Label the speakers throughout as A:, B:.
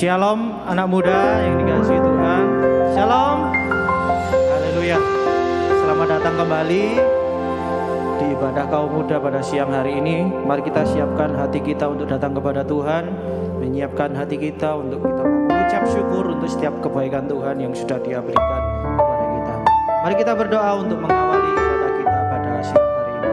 A: Shalom anak muda yang dikasihi Tuhan. Shalom. Haleluya. Selamat datang kembali di ibadah kaum muda pada siang hari ini. Mari kita siapkan hati kita untuk datang kepada Tuhan, menyiapkan hati kita untuk kita mengucap syukur untuk setiap kebaikan Tuhan yang sudah Dia berikan kepada kita. Mari kita berdoa untuk mengawali ibadah kita pada siang hari ini.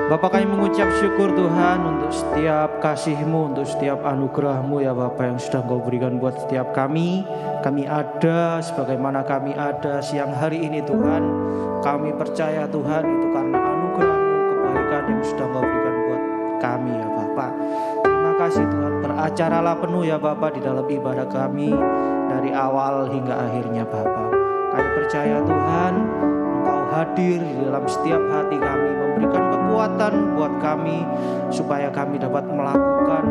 A: Bapa, kami mengucap syukur Tuhan untuk setiap kasih-Mu, untuk setiap anugerah-Mu ya Bapa yang sudah Engkau berikan buat setiap kami. Kami ada sebagaimana kami ada siang hari ini Tuhan. Kami percaya Tuhan itu karena anugerah-Mu, kebaikan yang sudah Engkau berikan buat kami ya Bapa. Terima kasih Tuhan, beracaralah penuh ya Bapa di dalam ibadah kami dari awal hingga akhirnya Bapa. Kami percaya Tuhan Engkau hadir di dalam setiap hati kami, memberikan kekuatan buat kami supaya kami dapat melakukan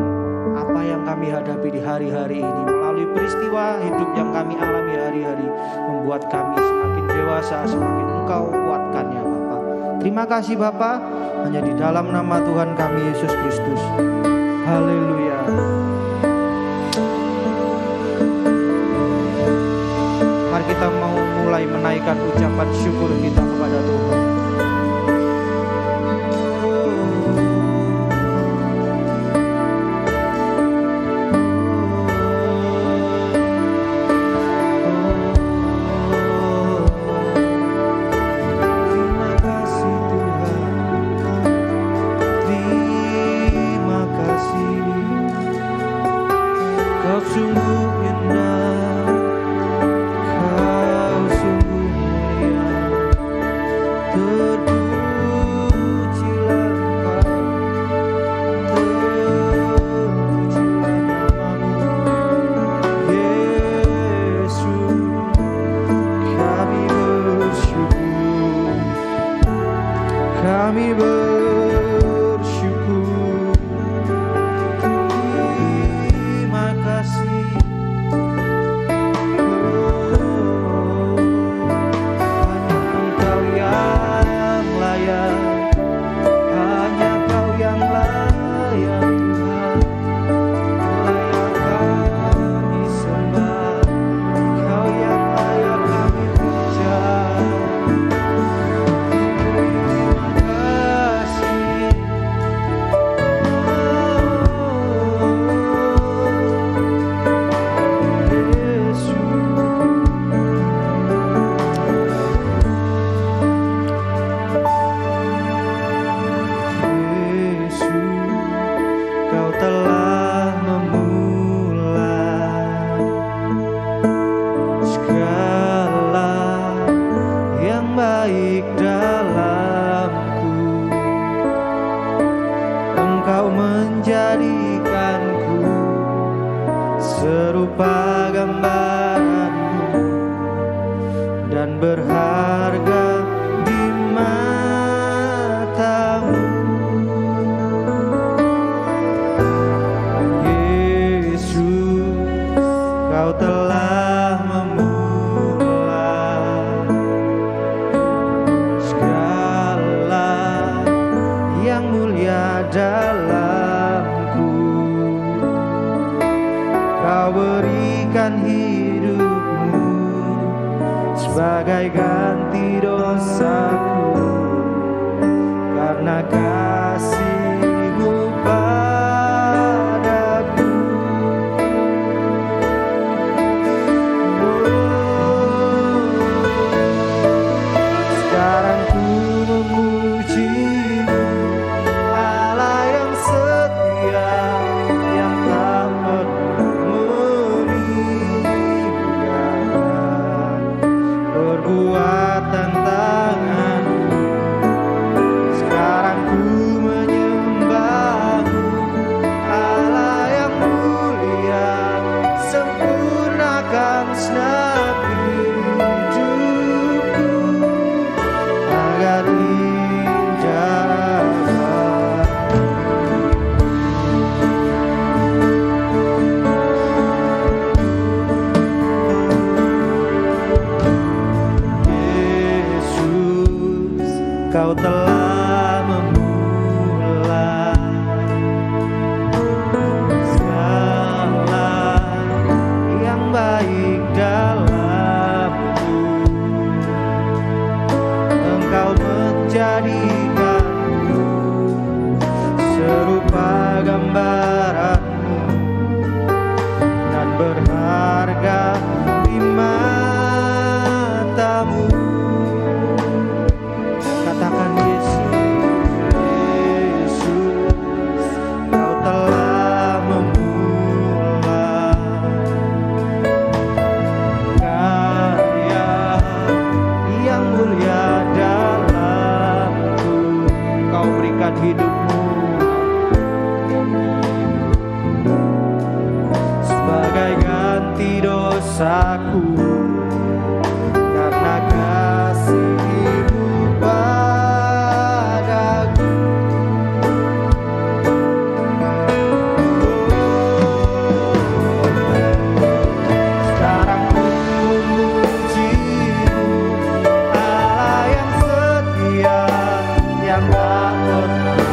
A: apa yang kami hadapi di hari-hari ini. Melalui peristiwa hidup yang kami alami hari-hari membuat kami semakin dewasa, semakin Engkau kuatkan ya Bapa. Terima kasih Bapa, hanya di dalam nama Tuhan kami Yesus Kristus. Haleluya. Mari kita mau mulai menaikkan ucapan syukur kita kepada Tuhan.
B: Perbuatan tangan sekarang ku
A: dosaku, karena kasih-Mu padaku. Sekarang ku memuji-Mu, Allah yang setia, yang tak pernah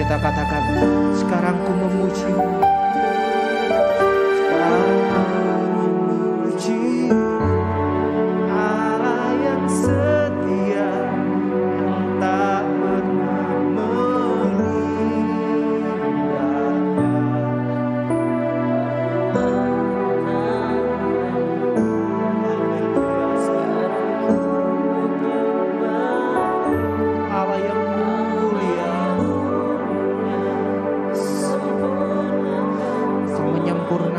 A: kita katakan, sekarang ku memuji-Mu, sekarang ku memuji Allah yang setia, yang tak pernah meninggalkan. Allah yang menyempurnakan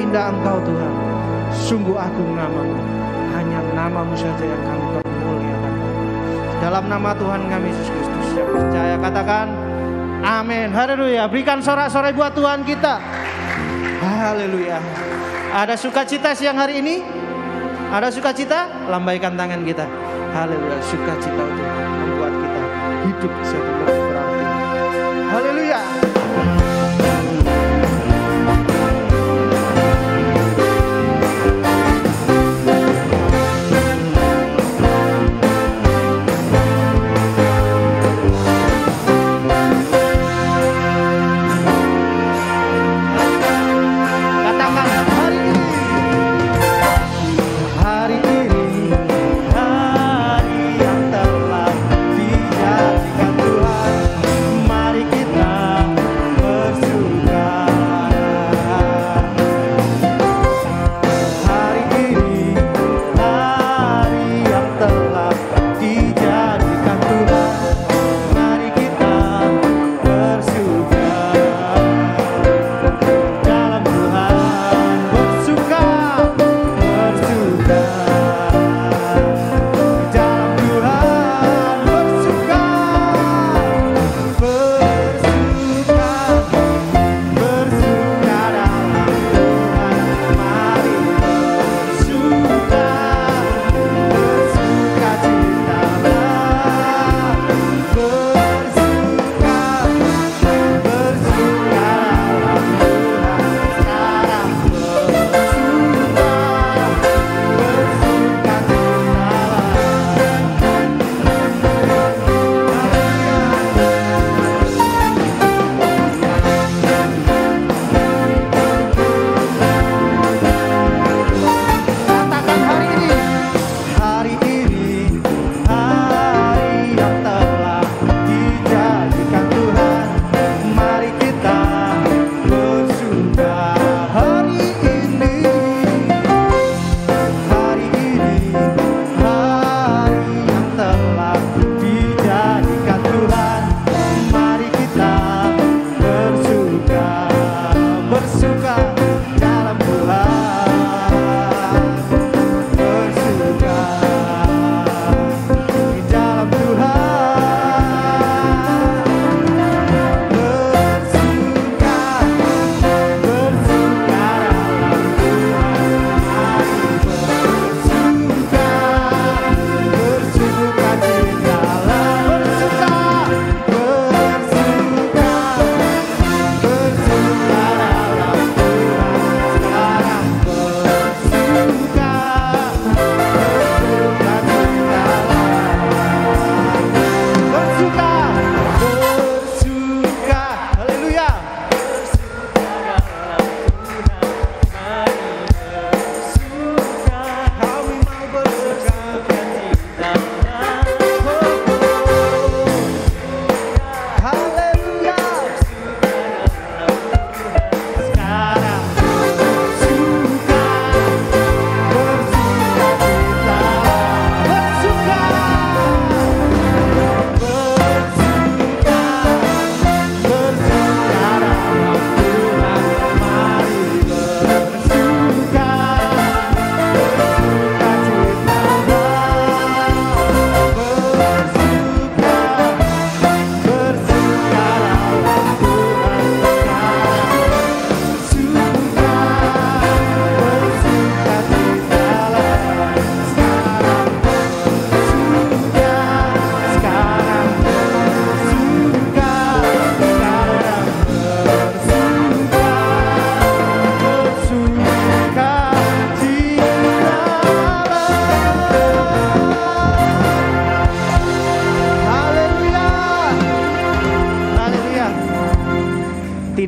A: indah Engkau Tuhan. Sungguh agung nama-Mu. Hanya nama-Mu saja yang kami permuliakan. Dalam nama Tuhan kami Yesus Kristus. Yang percaya katakan amin. Haleluya. Berikan sorak-sorai buat Tuhan kita. Haleluya. Ada sukacita siang hari ini? Ada sukacita? Lambaikan tangan kita. Haleluya. Sukacita untuk membuat kita hidup jadi lebih berarti. Haleluya.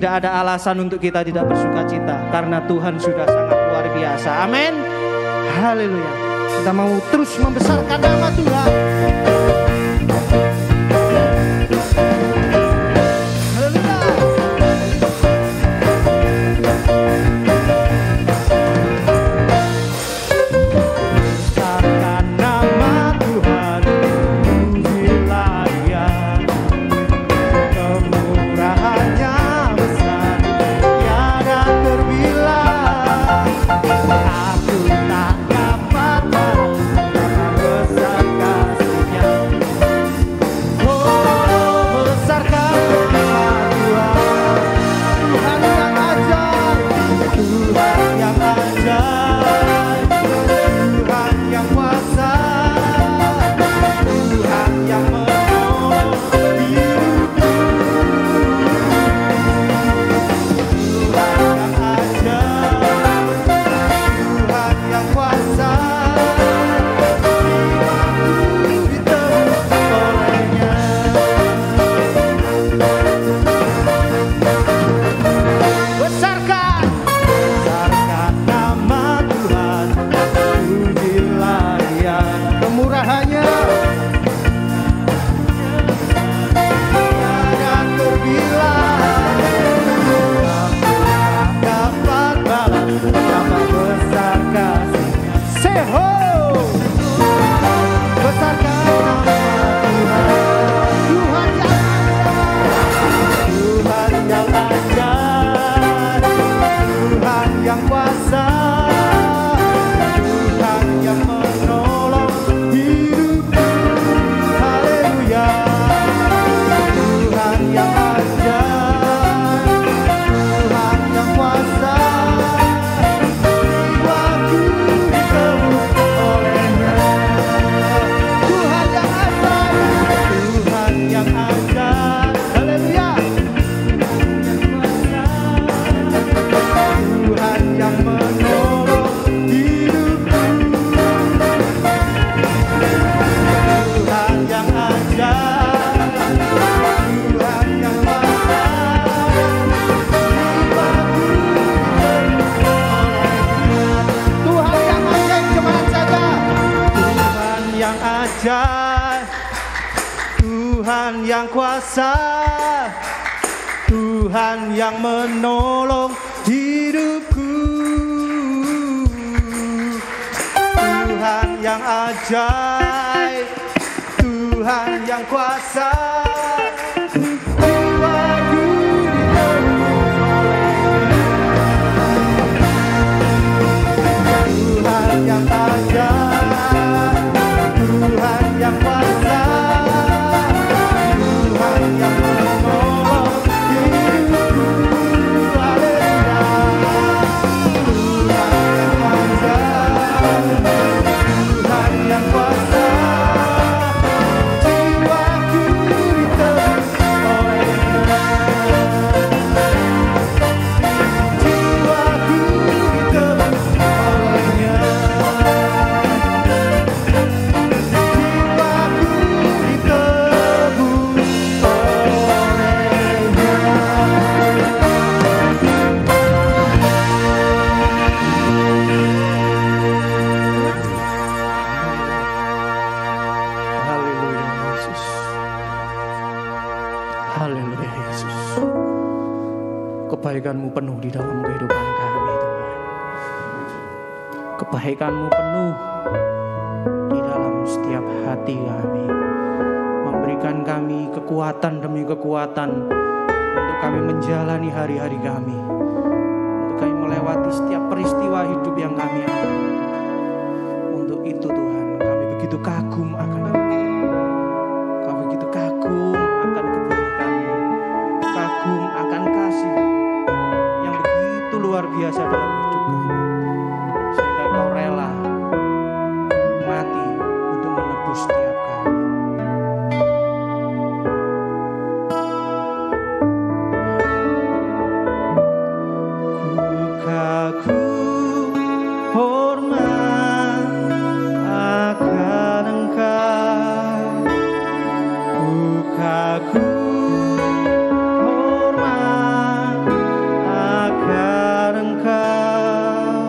A: Tidak ada alasan untuk kita tidak bersuka cita karena Tuhan sudah sangat luar biasa. Amin. Haleluya. Kita mau terus membesarkan nama Tuhan. kuasa, Tuhan yang menolong hidupku. Haleluya. Tuhan yang ajaib, Tuhan yang kuasa, jiwaku ditebus oleh-Nya. Tuhan yang ajaib, Tuhan yang ajaib. Haleluya. Tuhan yang menolong hidupku. Tuhan yang ajaib, Tuhan yang kuasa, jiwaku ditebus oleh-Nya. Tuhan yang ajaib, jemaat saja. Tuhan yang ajaib, Tuhan yang kuasa, Tuhan yang menolong hidupku. Tuhan yang ajaib, Tuhan yang kuasa, jiwaku ditebus oleh-Nya. Tuhan yang ajaib, Tuhan yang kuasa, Tuhan yang menolong hidupku. Haleluya. Tuhan yang ajaib, Tuhan yang kuasa, jiwaku ditebus oleh-Nya. Jiwaku ditebus oleh-Nya. Jiwaku ditebus oleh-Nya. Haleluya Yesus. Haleluya Yesus. Kebaikan-Mu penuh di dalam kehidupan kami Tuhan. Kebaikan-Mu penuh di dalam setiap hati kami. Memberikan kami kekuatan demi kekuatan untuk kami menjalani hari-hari kami. Untuk kami melewati setiap peristiwa hidup yang kami alami. Untuk itu Tuhan, kami begitu kagum akan Engkau. Kami begitu kagum akan kebaikan-Mu, kagum akan kasih yang begitu luar biasa dalam hidup kami. Sehingga Engkau rela mati untuk menebus setiap kami. Ku kagum hormat akan Engkau. Ku kagum hormat akan Engkau.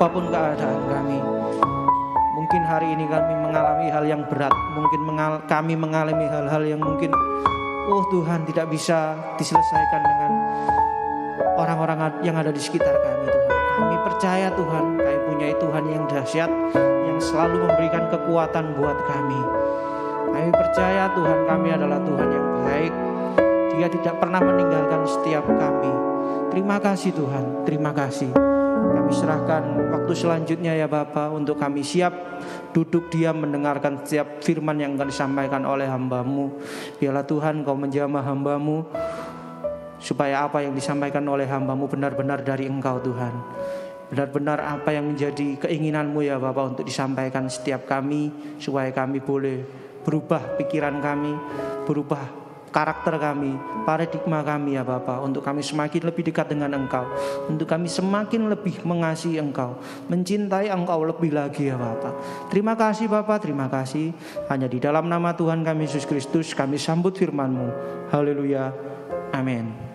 A: apapun keadaan kami. Mungkin hari ini kami mengalami hal yang berat, mungkin kami mengalami hal-hal yang mungkin Tuhan tidak bisa diselesaikan dengan orang-orang yang ada di sekitar kami Tuhan. Kami percaya Tuhan, kami punya Tuhan yang dahsyat, yang selalu memberikan kekuatan buat kami. Kami percaya Tuhan kami adalah Tuhan yang baik. Dia tidak pernah meninggalkan setiap kami. Terima kasih Tuhan, terima kasih. Kami serahkan waktu selanjutnya ya Bapa, untuk kami siap duduk diam mendengarkan setiap firman yang akan disampaikan oleh hamba-Mu. Biarlah Tuhan Kau menjamah hamba-Mu, supaya apa yang disampaikan oleh hamba-Mu benar-benar dari Engkau Tuhan. Benar-benar apa yang menjadi keinginan-Mu ya Bapa untuk disampaikan setiap kami, supaya kami boleh berubah pikiran kami, berubah karakter kami, paradigma kami ya Bapa, untuk kami semakin lebih dekat dengan Engkau, untuk kami semakin lebih mengasihi Engkau, mencintai Engkau lebih lagi ya Bapa. Terima kasih Bapa, terima kasih. Hanya di dalam nama Tuhan kami Yesus Kristus kami sambut firman-Mu. Haleluya, amin.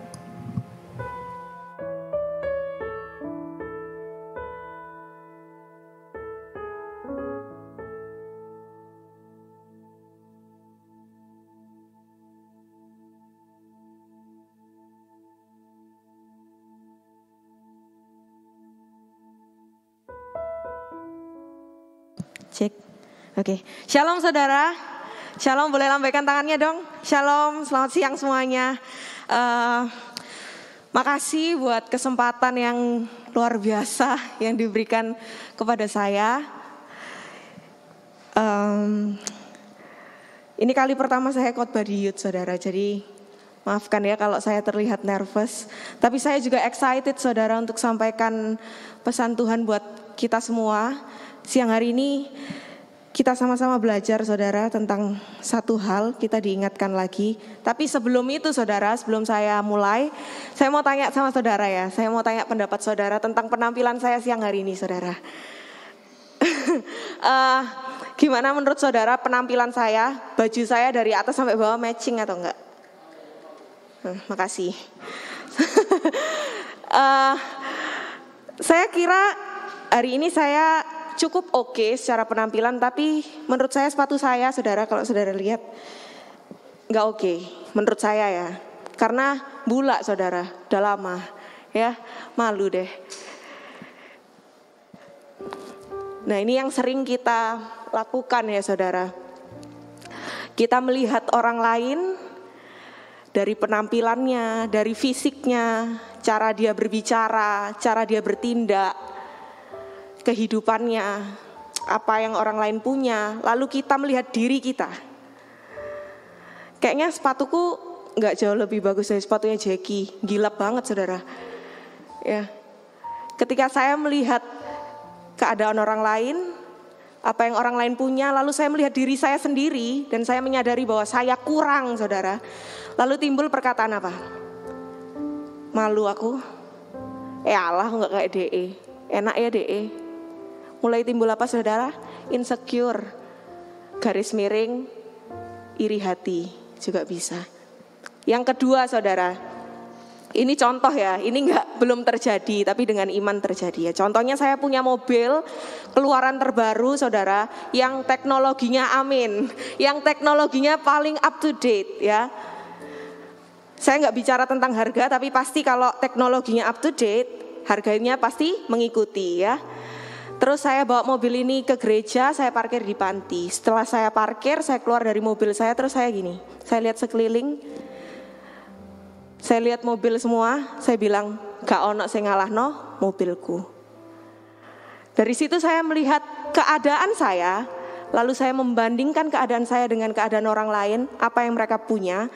B: Cek. Oke. Shalom saudara. Shalom, boleh lambaikan tangannya dong. Shalom, selamat siang semuanya. Makasih buat kesempatan yang luar biasa yang diberikan kepada saya. Ini kali pertama saya khotbah di youth saudara. Jadi maafkan ya kalau saya terlihat nervous. Tapi saya juga excited saudara untuk sampaikan pesan Tuhan buat kita semua. Siang hari ini kita sama-sama belajar saudara tentang satu hal, kita diingatkan lagi. Tapi sebelum itu saudara, sebelum saya mulai, saya mau tanya sama saudara ya. Saya mau tanya pendapat saudara tentang penampilan saya siang hari ini saudara. Gimana menurut saudara penampilan saya, baju saya dari atas sampai bawah matching atau enggak? Makasih. Saya kira hari ini saya cukup oke secara penampilan, tapi menurut saya sepatu saya, saudara, kalau saudara lihat nggak oke, menurut saya ya, karena bulak saudara, udah lama, ya, malu deh. Nah ini yang sering kita lakukan ya saudara, kita melihat orang lain dari penampilannya, dari fisiknya, cara dia berbicara, cara dia bertindak, kehidupannya, apa yang orang lain punya, lalu kita melihat diri kita. Kayaknya sepatuku nggak jauh lebih bagus dari sepatunya Jackie, gila banget saudara. Ya, ketika saya melihat keadaan orang lain, apa yang orang lain punya, lalu saya melihat diri saya sendiri dan saya menyadari bahwa saya kurang saudara. Lalu timbul perkataan apa? Malu aku. Allah nggak kayak DE, enak ya DE. Mulai timbul apa saudara? Insecure, garis miring, iri hati juga bisa. Yang kedua saudara, ini contoh ya, ini belum terjadi tapi dengan iman terjadi ya. Contohnya saya punya mobil keluaran terbaru saudara, yang teknologinya amin, yang teknologinya paling up to date ya. Saya nggak bicara tentang harga, tapi pasti kalau teknologinya up to date, harganya pasti mengikuti ya. Terus saya bawa mobil ini ke gereja, saya parkir di panti. Setelah saya parkir, saya keluar dari mobil saya, terus saya gini, saya lihat sekeliling, saya lihat mobil semua, saya bilang, gak ono sing ngalahno mobilku. Dari situ saya melihat keadaan saya, lalu saya membandingkan keadaan saya dengan keadaan orang lain, apa yang mereka punya.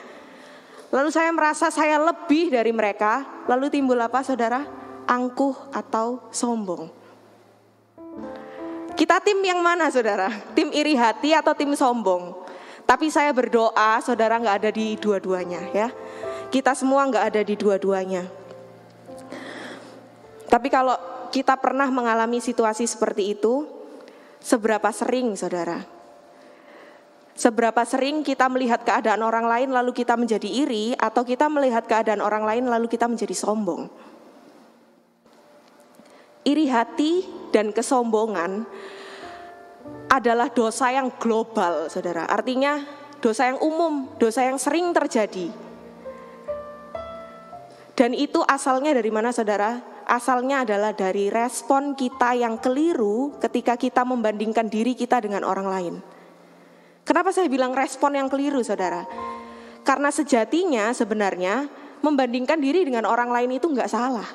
B: Lalu saya merasa saya lebih dari mereka, lalu timbul apa saudara? Angkuh atau sombong. Kita tim yang mana saudara? Tim iri hati atau tim sombong? Tapi saya berdoa saudara gak ada di dua-duanya ya. Kita semua gak ada di dua-duanya. Tapi kalau kita pernah mengalami situasi seperti itu, seberapa sering saudara? Seberapa sering kita melihat keadaan orang lain lalu kita menjadi iri, atau kita melihat keadaan orang lain lalu kita menjadi sombong? Iri hati dan kesombongan adalah dosa yang global, saudara. Artinya dosa yang umum, dosa yang sering terjadi. Dan itu asalnya dari mana, saudara? Asalnya adalah dari respon kita yang keliru ketika kita membandingkan diri kita dengan orang lain. Kenapa saya bilang respon yang keliru, saudara? Karena sejatinya sebenarnya membandingkan diri dengan orang lain itu nggak salah.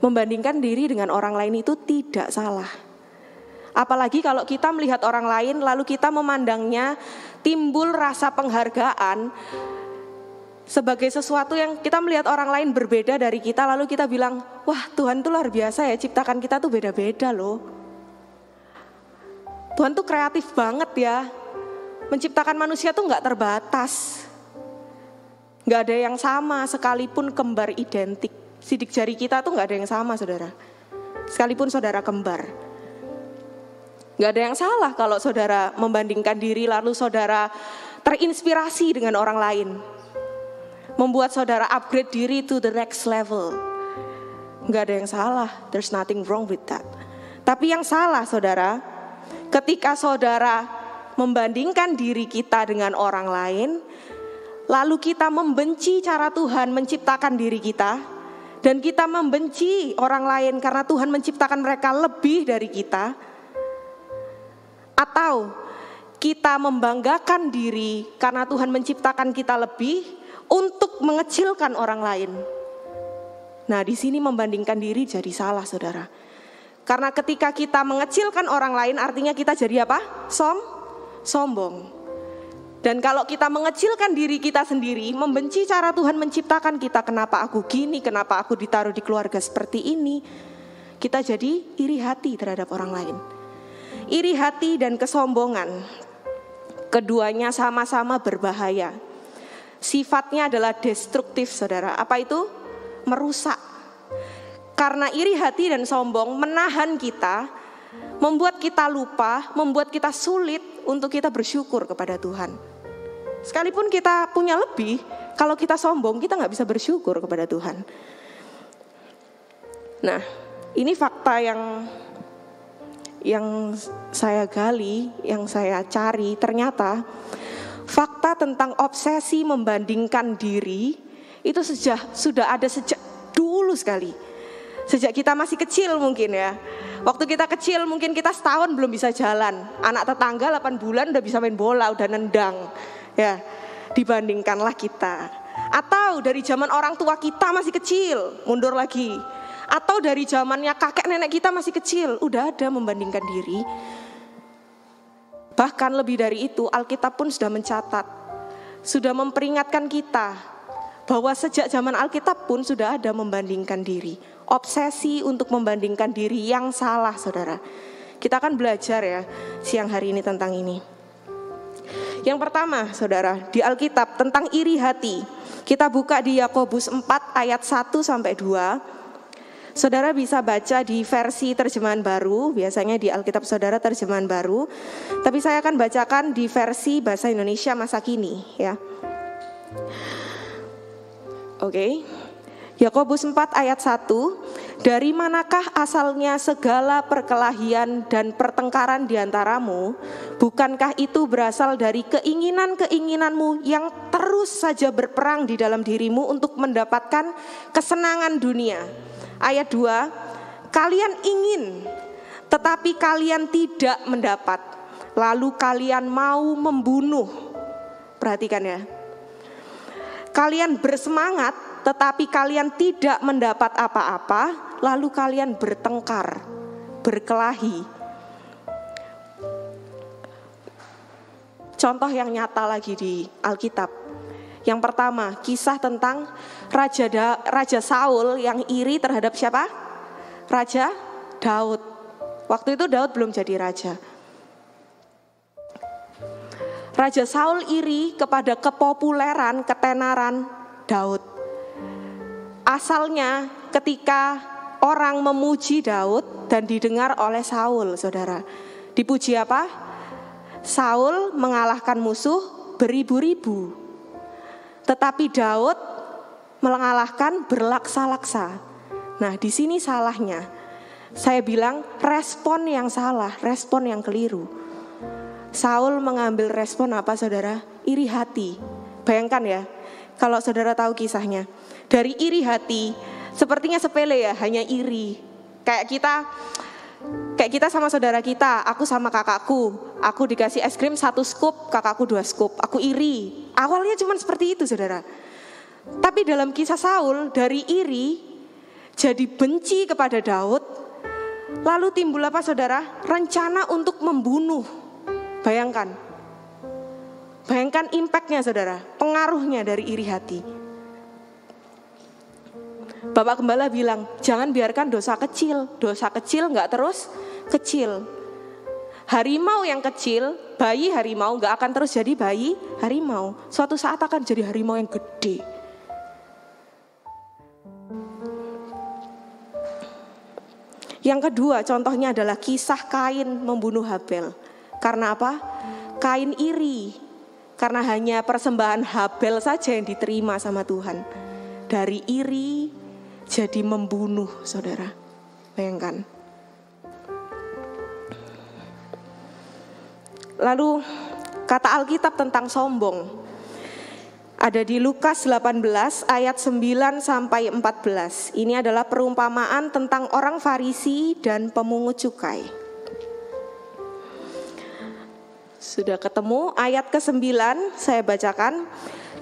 B: Membandingkan diri dengan orang lain itu tidak salah. Apalagi kalau kita melihat orang lain lalu kita memandangnya timbul rasa penghargaan sebagai sesuatu yang kita melihat orang lain berbeda dari kita, lalu kita bilang, wah Tuhan tuh luar biasa ya, ciptakan kita tuh beda-beda loh. Tuhan tuh kreatif banget ya, menciptakan manusia tuh gak terbatas. Gak ada yang sama sekalipun kembar identik. Sidik jari kita tuh gak ada yang sama, saudara. Sekalipun saudara kembar. Gak ada yang salah kalau saudara membandingkan diri lalu saudara terinspirasi dengan orang lain. Membuat saudara upgrade diri to the next level. Gak ada yang salah, there's nothing wrong with that. Tapi yang salah, saudara, ketika saudara membandingkan diri kita dengan orang lain, lalu kita membenci cara Tuhan menciptakan diri kita, dan kita membenci orang lain karena Tuhan menciptakan mereka lebih dari kita, atau kita membanggakan diri karena Tuhan menciptakan kita lebih untuk mengecilkan orang lain. Nah, di sini membandingkan diri jadi salah, saudara. Karena ketika kita mengecilkan orang lain artinya kita jadi apa? Sombong. Dan kalau kita mengecilkan diri kita sendiri, membenci cara Tuhan menciptakan kita, kenapa aku gini, kenapa aku ditaruh di keluarga seperti ini, kita jadi iri hati terhadap orang lain. Iri hati dan kesombongan, keduanya sama-sama berbahaya. Sifatnya adalah destruktif, saudara. Apa itu? Merusak. Karena iri hati dan sombong menahan kita, membuat kita lupa, membuat kita sulit untuk kita bersyukur kepada Tuhan. Sekalipun kita punya lebih, kalau kita sombong kita gak bisa bersyukur kepada Tuhan. Nah, ini fakta yang saya gali, yang saya cari. Ternyata fakta tentang obsesi membandingkan diri itu sudah ada sejak dulu sekali. Sejak kita masih kecil mungkin ya. Waktu kita kecil mungkin kita setahun belum bisa jalan. Anak tetangga 8 bulan udah bisa main bola, udah nendang. Ya, dibandingkanlah kita. Atau dari zaman orang tua kita masih kecil, mundur lagi. Atau dari zamannya kakek nenek kita masih kecil, udah ada membandingkan diri. Bahkan lebih dari itu, Alkitab pun sudah mencatat, sudah memperingatkan kita bahwa sejak zaman Alkitab pun sudah ada membandingkan diri. Obsesi untuk membandingkan diri yang salah, saudara. Kita akan belajar ya siang hari ini tentang ini. Yang pertama, saudara, di Alkitab tentang iri hati. Kita buka di Yakobus 4 ayat 1 sampai 2. Saudara bisa baca di versi terjemahan baru, biasanya di Alkitab saudara terjemahan baru. Tapi saya akan bacakan di versi bahasa Indonesia masa kini ya. Oke. Yakobus 4 ayat 1, dari manakah asalnya segala perkelahian dan pertengkaran di antaramu? Bukankah itu berasal dari keinginan-keinginanmu yang terus saja berperang di dalam dirimu untuk mendapatkan kesenangan dunia? Ayat 2, kalian ingin tetapi kalian tidak mendapat, lalu kalian mau membunuh. Perhatikan ya. Kalian bersemangat tetapi kalian tidak mendapat apa-apa, lalu kalian bertengkar, berkelahi. Contoh yang nyata lagi di Alkitab. Yang pertama, kisah tentang Raja Saul yang iri terhadap siapa? Raja Daud. Waktu itu Daud belum jadi raja. Raja Saul iri kepada kepopuleran, ketenaran Daud. Asalnya ketika orang memuji Daud dan didengar oleh Saul, saudara. Dipuji apa? Saul mengalahkan musuh beribu-ribu. Tetapi Daud mengalahkan berlaksa-laksa. Nah, di sini salahnya. Saya bilang respon yang salah, respon yang keliru. Saul mengambil respon apa saudara? Iri hati. Bayangkan ya, kalau saudara tahu kisahnya. Dari iri hati, sepertinya sepele ya, hanya iri. Kayak kita sama saudara kita, aku sama kakakku. Aku dikasih es krim 1 scoop, kakakku 2 scoop. Aku iri. Awalnya cuma seperti itu saudara. Tapi dalam kisah Saul, dari iri jadi benci kepada Daud. Lalu timbul apa saudara? Rencana untuk membunuh. Bayangkan impactnya saudara, pengaruhnya dari iri hati. Bapak Gembala bilang, jangan biarkan dosa kecil gak terus kecil. Harimau yang kecil, bayi harimau gak akan terus jadi bayi harimau. Suatu saat akan jadi harimau yang gede. Yang kedua contohnya adalah kisah Kain membunuh Habel. Karena apa? Kain iri. Karena hanya persembahan Habel saja yang diterima sama Tuhan. Dari iri jadi membunuh saudara. Bayangkan. Lalu kata Alkitab tentang sombong ada di Lukas 18 ayat 9 sampai 14. Ini adalah perumpamaan tentang orang Farisi dan pemungut cukai. Sudah ketemu ayat ke-9, saya bacakan.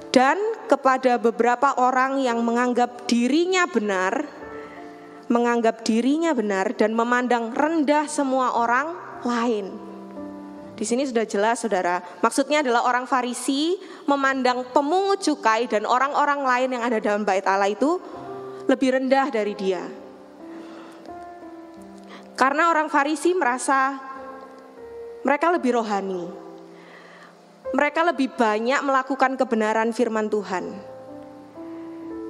B: Dan kepada beberapa orang yang menganggap dirinya benar dan memandang rendah semua orang lain. Di sini sudah jelas saudara, maksudnya adalah orang Farisi memandang pemungut cukai dan orang-orang lain yang ada dalam bait Allah itu lebih rendah dari dia. Karena orang Farisi merasa mereka lebih rohani. Mereka lebih banyak melakukan kebenaran firman Tuhan.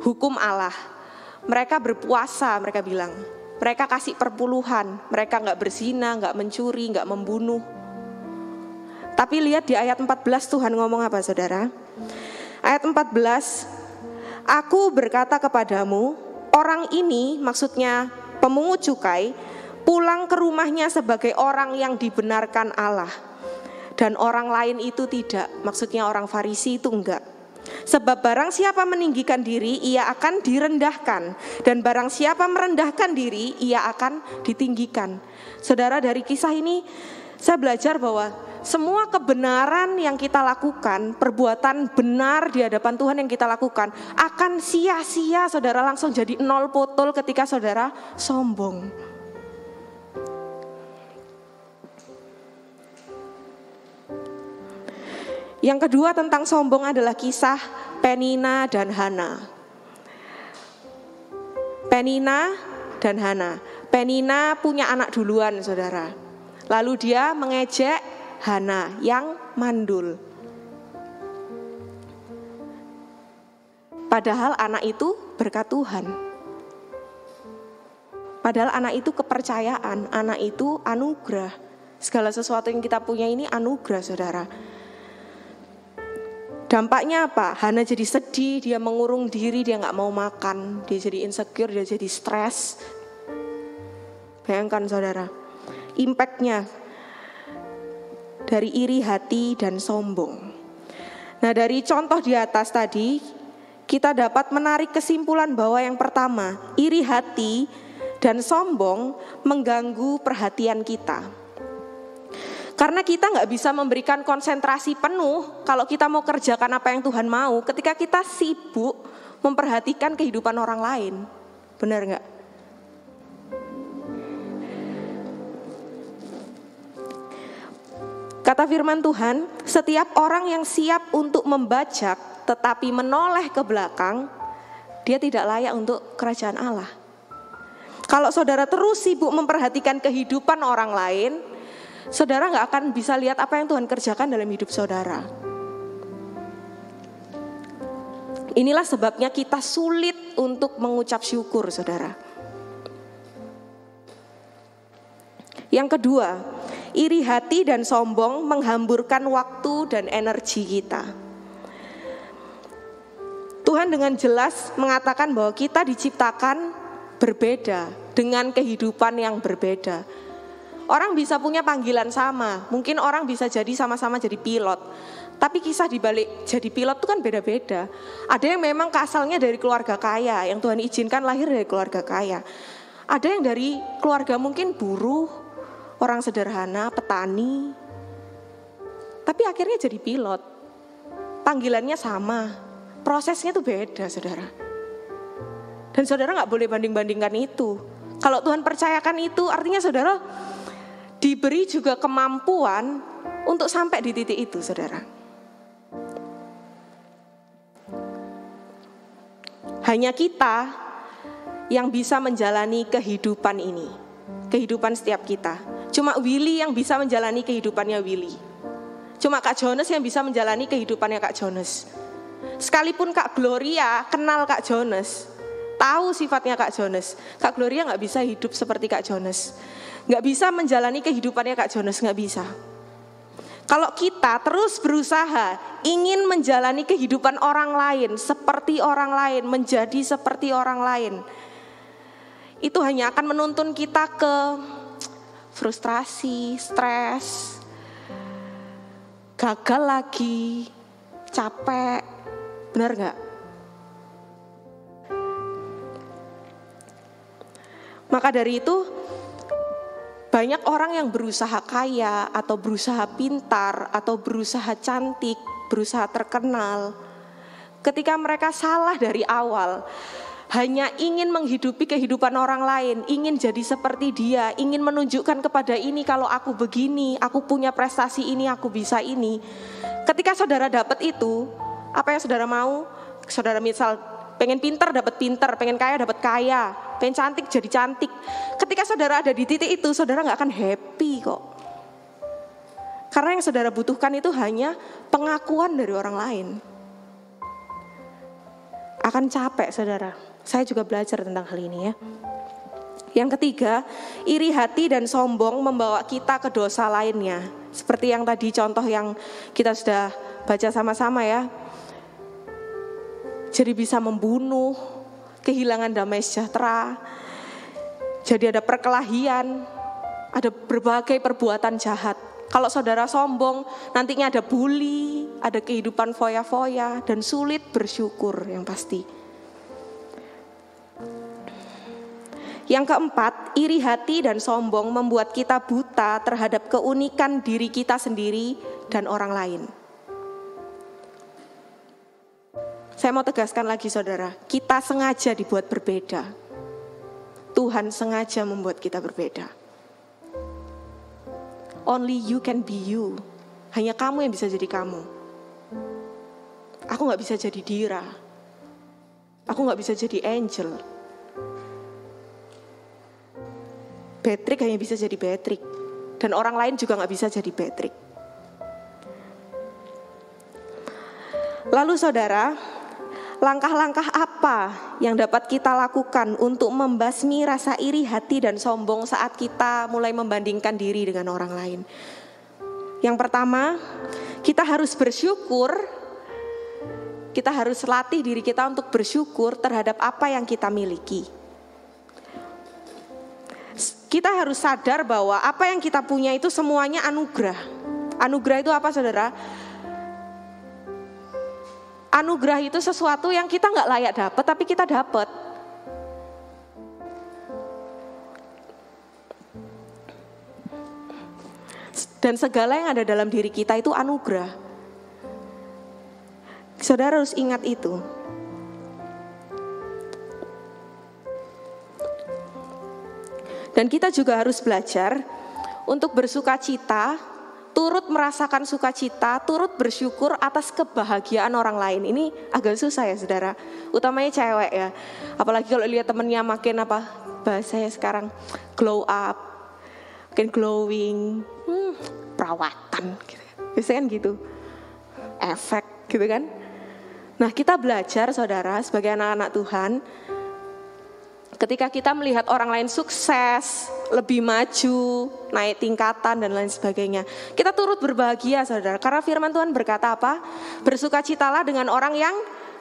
B: Hukum Allah. Mereka berpuasa, mereka bilang. Mereka kasih perpuluhan, mereka gak berzina, gak mencuri, gak membunuh. Tapi lihat di ayat 14 Tuhan ngomong apa saudara? Ayat 14, aku berkata kepadamu, orang ini maksudnya pemungut cukai, pulang ke rumahnya sebagai orang yang dibenarkan Allah. Dan orang lain itu tidak, maksudnya orang Farisi itu enggak. Sebab barang siapa meninggikan diri, ia akan direndahkan. Dan barang siapa merendahkan diri, ia akan ditinggikan. Saudara, dari kisah ini saya belajar bahwa semua kebenaran yang kita lakukan, perbuatan benar di hadapan Tuhan yang kita lakukan akan sia-sia saudara, langsung jadi nol potol ketika saudara sombong. Yang kedua tentang sombong adalah kisah Penina dan Hana. Penina punya anak duluan saudara. Lalu dia mengejek Hana yang mandul. Padahal anak itu berkat Tuhan. Padahal anak itu kepercayaan, anak itu anugerah. Segala sesuatu yang kita punya ini anugerah saudara. Dampaknya apa? Hana jadi sedih, dia mengurung diri, dia gak mau makan. Dia jadi insecure, dia jadi stres. Bayangkan saudara, impactnya dari iri hati dan sombong. Nah, dari contoh di atas tadi kita dapat menarik kesimpulan bahwa yang pertama, iri hati dan sombong mengganggu perhatian kita. Karena kita gak bisa memberikan konsentrasi penuh kalau kita mau kerjakan apa yang Tuhan mau ketika kita sibuk memperhatikan kehidupan orang lain. Benar gak? Kata firman Tuhan, setiap orang yang siap untuk membajak tetapi menoleh ke belakang, dia tidak layak untuk kerajaan Allah. Kalau saudara terus sibuk memperhatikan kehidupan orang lain, saudara gak akan bisa lihat apa yang Tuhan kerjakan dalam hidup saudara. Inilah sebabnya kita sulit untuk mengucap syukur saudara. Yang kedua, iri hati dan sombong menghamburkan waktu dan energi kita. Tuhan Firman dengan jelas mengatakan bahwa kita diciptakan berbeda dengan kehidupan yang berbeda. Orang bisa punya panggilan sama, mungkin orang bisa jadi sama-sama jadi pilot. Tapi kisah dibalik jadi pilot itu kan beda-beda. Ada yang memang asalnya dari keluarga kaya, yang Tuhan izinkan lahir dari keluarga kaya. Ada yang dari keluarga mungkin buruh, orang sederhana, petani. Tapi akhirnya jadi pilot. Panggilannya sama, prosesnya tuh beda, saudara. Dan saudara gak boleh banding-bandingkan itu. Kalau Tuhan percayakan itu, artinya saudara diberi juga kemampuan untuk sampai di titik itu, saudara. Hanya kita yang bisa menjalani kehidupan ini, kehidupan setiap kita. Cuma Willy yang bisa menjalani kehidupannya Willy. Cuma Kak Jonas yang bisa menjalani kehidupannya Kak Jonas. Sekalipun Kak Gloria kenal Kak Jonas, tahu sifatnya Kak Jonas, Kak Gloria gak bisa hidup seperti Kak Jonas. Gak bisa menjalani kehidupannya Kak Jonas, gak bisa. Kalau kita terus berusaha ingin menjalani kehidupan orang lain, seperti orang lain, menjadi seperti orang lain, itu hanya akan menuntun kita ke frustrasi, stres, gagal lagi, capek, benar gak? Maka dari itu, banyak orang yang berusaha kaya atau berusaha pintar atau berusaha cantik, berusaha terkenal. Ketika mereka salah dari awal, hanya ingin menghidupi kehidupan orang lain, ingin jadi seperti dia, ingin menunjukkan kepada ini kalau aku begini, aku punya prestasi ini, aku bisa ini. Ketika saudara dapat itu, apa yang saudara mau? Saudara misal pengen pintar dapat pintar, pengen kaya dapat kaya, pengen cantik jadi cantik. Ketika saudara ada di titik itu, saudara gak akan happy kok. Karena yang saudara butuhkan itu hanya pengakuan dari orang lain. Akan capek, saudara. Saya juga belajar tentang hal ini ya. Yang ketiga, iri hati dan sombong membawa kita ke dosa lainnya. Seperti yang tadi contoh yang kita sudah baca sama-sama ya. Jadi bisa membunuh, kehilangan damai sejahtera. Jadi ada perkelahian, ada berbagai perbuatan jahat. Kalau saudara sombong, nantinya ada bully, ada kehidupan foya-foya, dan sulit bersyukur yang pasti. Yang keempat, iri hati dan sombong membuat kita buta terhadap keunikan diri kita sendiri dan orang lain. Saya mau tegaskan lagi saudara, kita sengaja dibuat berbeda. Tuhan sengaja membuat kita berbeda. Only you can be you. Hanya kamu yang bisa jadi kamu. Aku gak bisa jadi Dira. Aku gak bisa jadi Angel. Patrick hanya bisa jadi Patrick. Dan orang lain juga gak bisa jadi Patrick. Lalu saudara, langkah-langkah apa yang dapat kita lakukan untuk membasmi rasa iri hati dan sombong saat kita mulai membandingkan diri dengan orang lain? Yang pertama, kita harus bersyukur. Kita harus latih diri kita untuk bersyukur terhadap apa yang kita miliki. Kita harus sadar bahwa apa yang kita punya itu semuanya anugerah. Anugerah itu apa saudara? Anugerah itu sesuatu yang kita gak layak dapat, tapi kita dapat. Dan segala yang ada dalam diri kita itu anugerah. Saudara harus ingat itu. Dan kita juga harus belajar untuk bersukacita, turut merasakan sukacita, turut bersyukur atas kebahagiaan orang lain. Ini agak susah ya saudara, utamanya cewek ya. Apalagi kalau lihat temennya makin bahasanya sekarang glow up, makin glowing, perawatan gitu. Biasanya kan gitu, efek gitu kan. Nah kita belajar saudara sebagai anak-anak Tuhan, ketika kita melihat orang lain sukses, lebih maju, naik tingkatan dan lain sebagainya, kita turut berbahagia saudara. Karena firman Tuhan berkata apa? Bersukacitalah dengan orang yang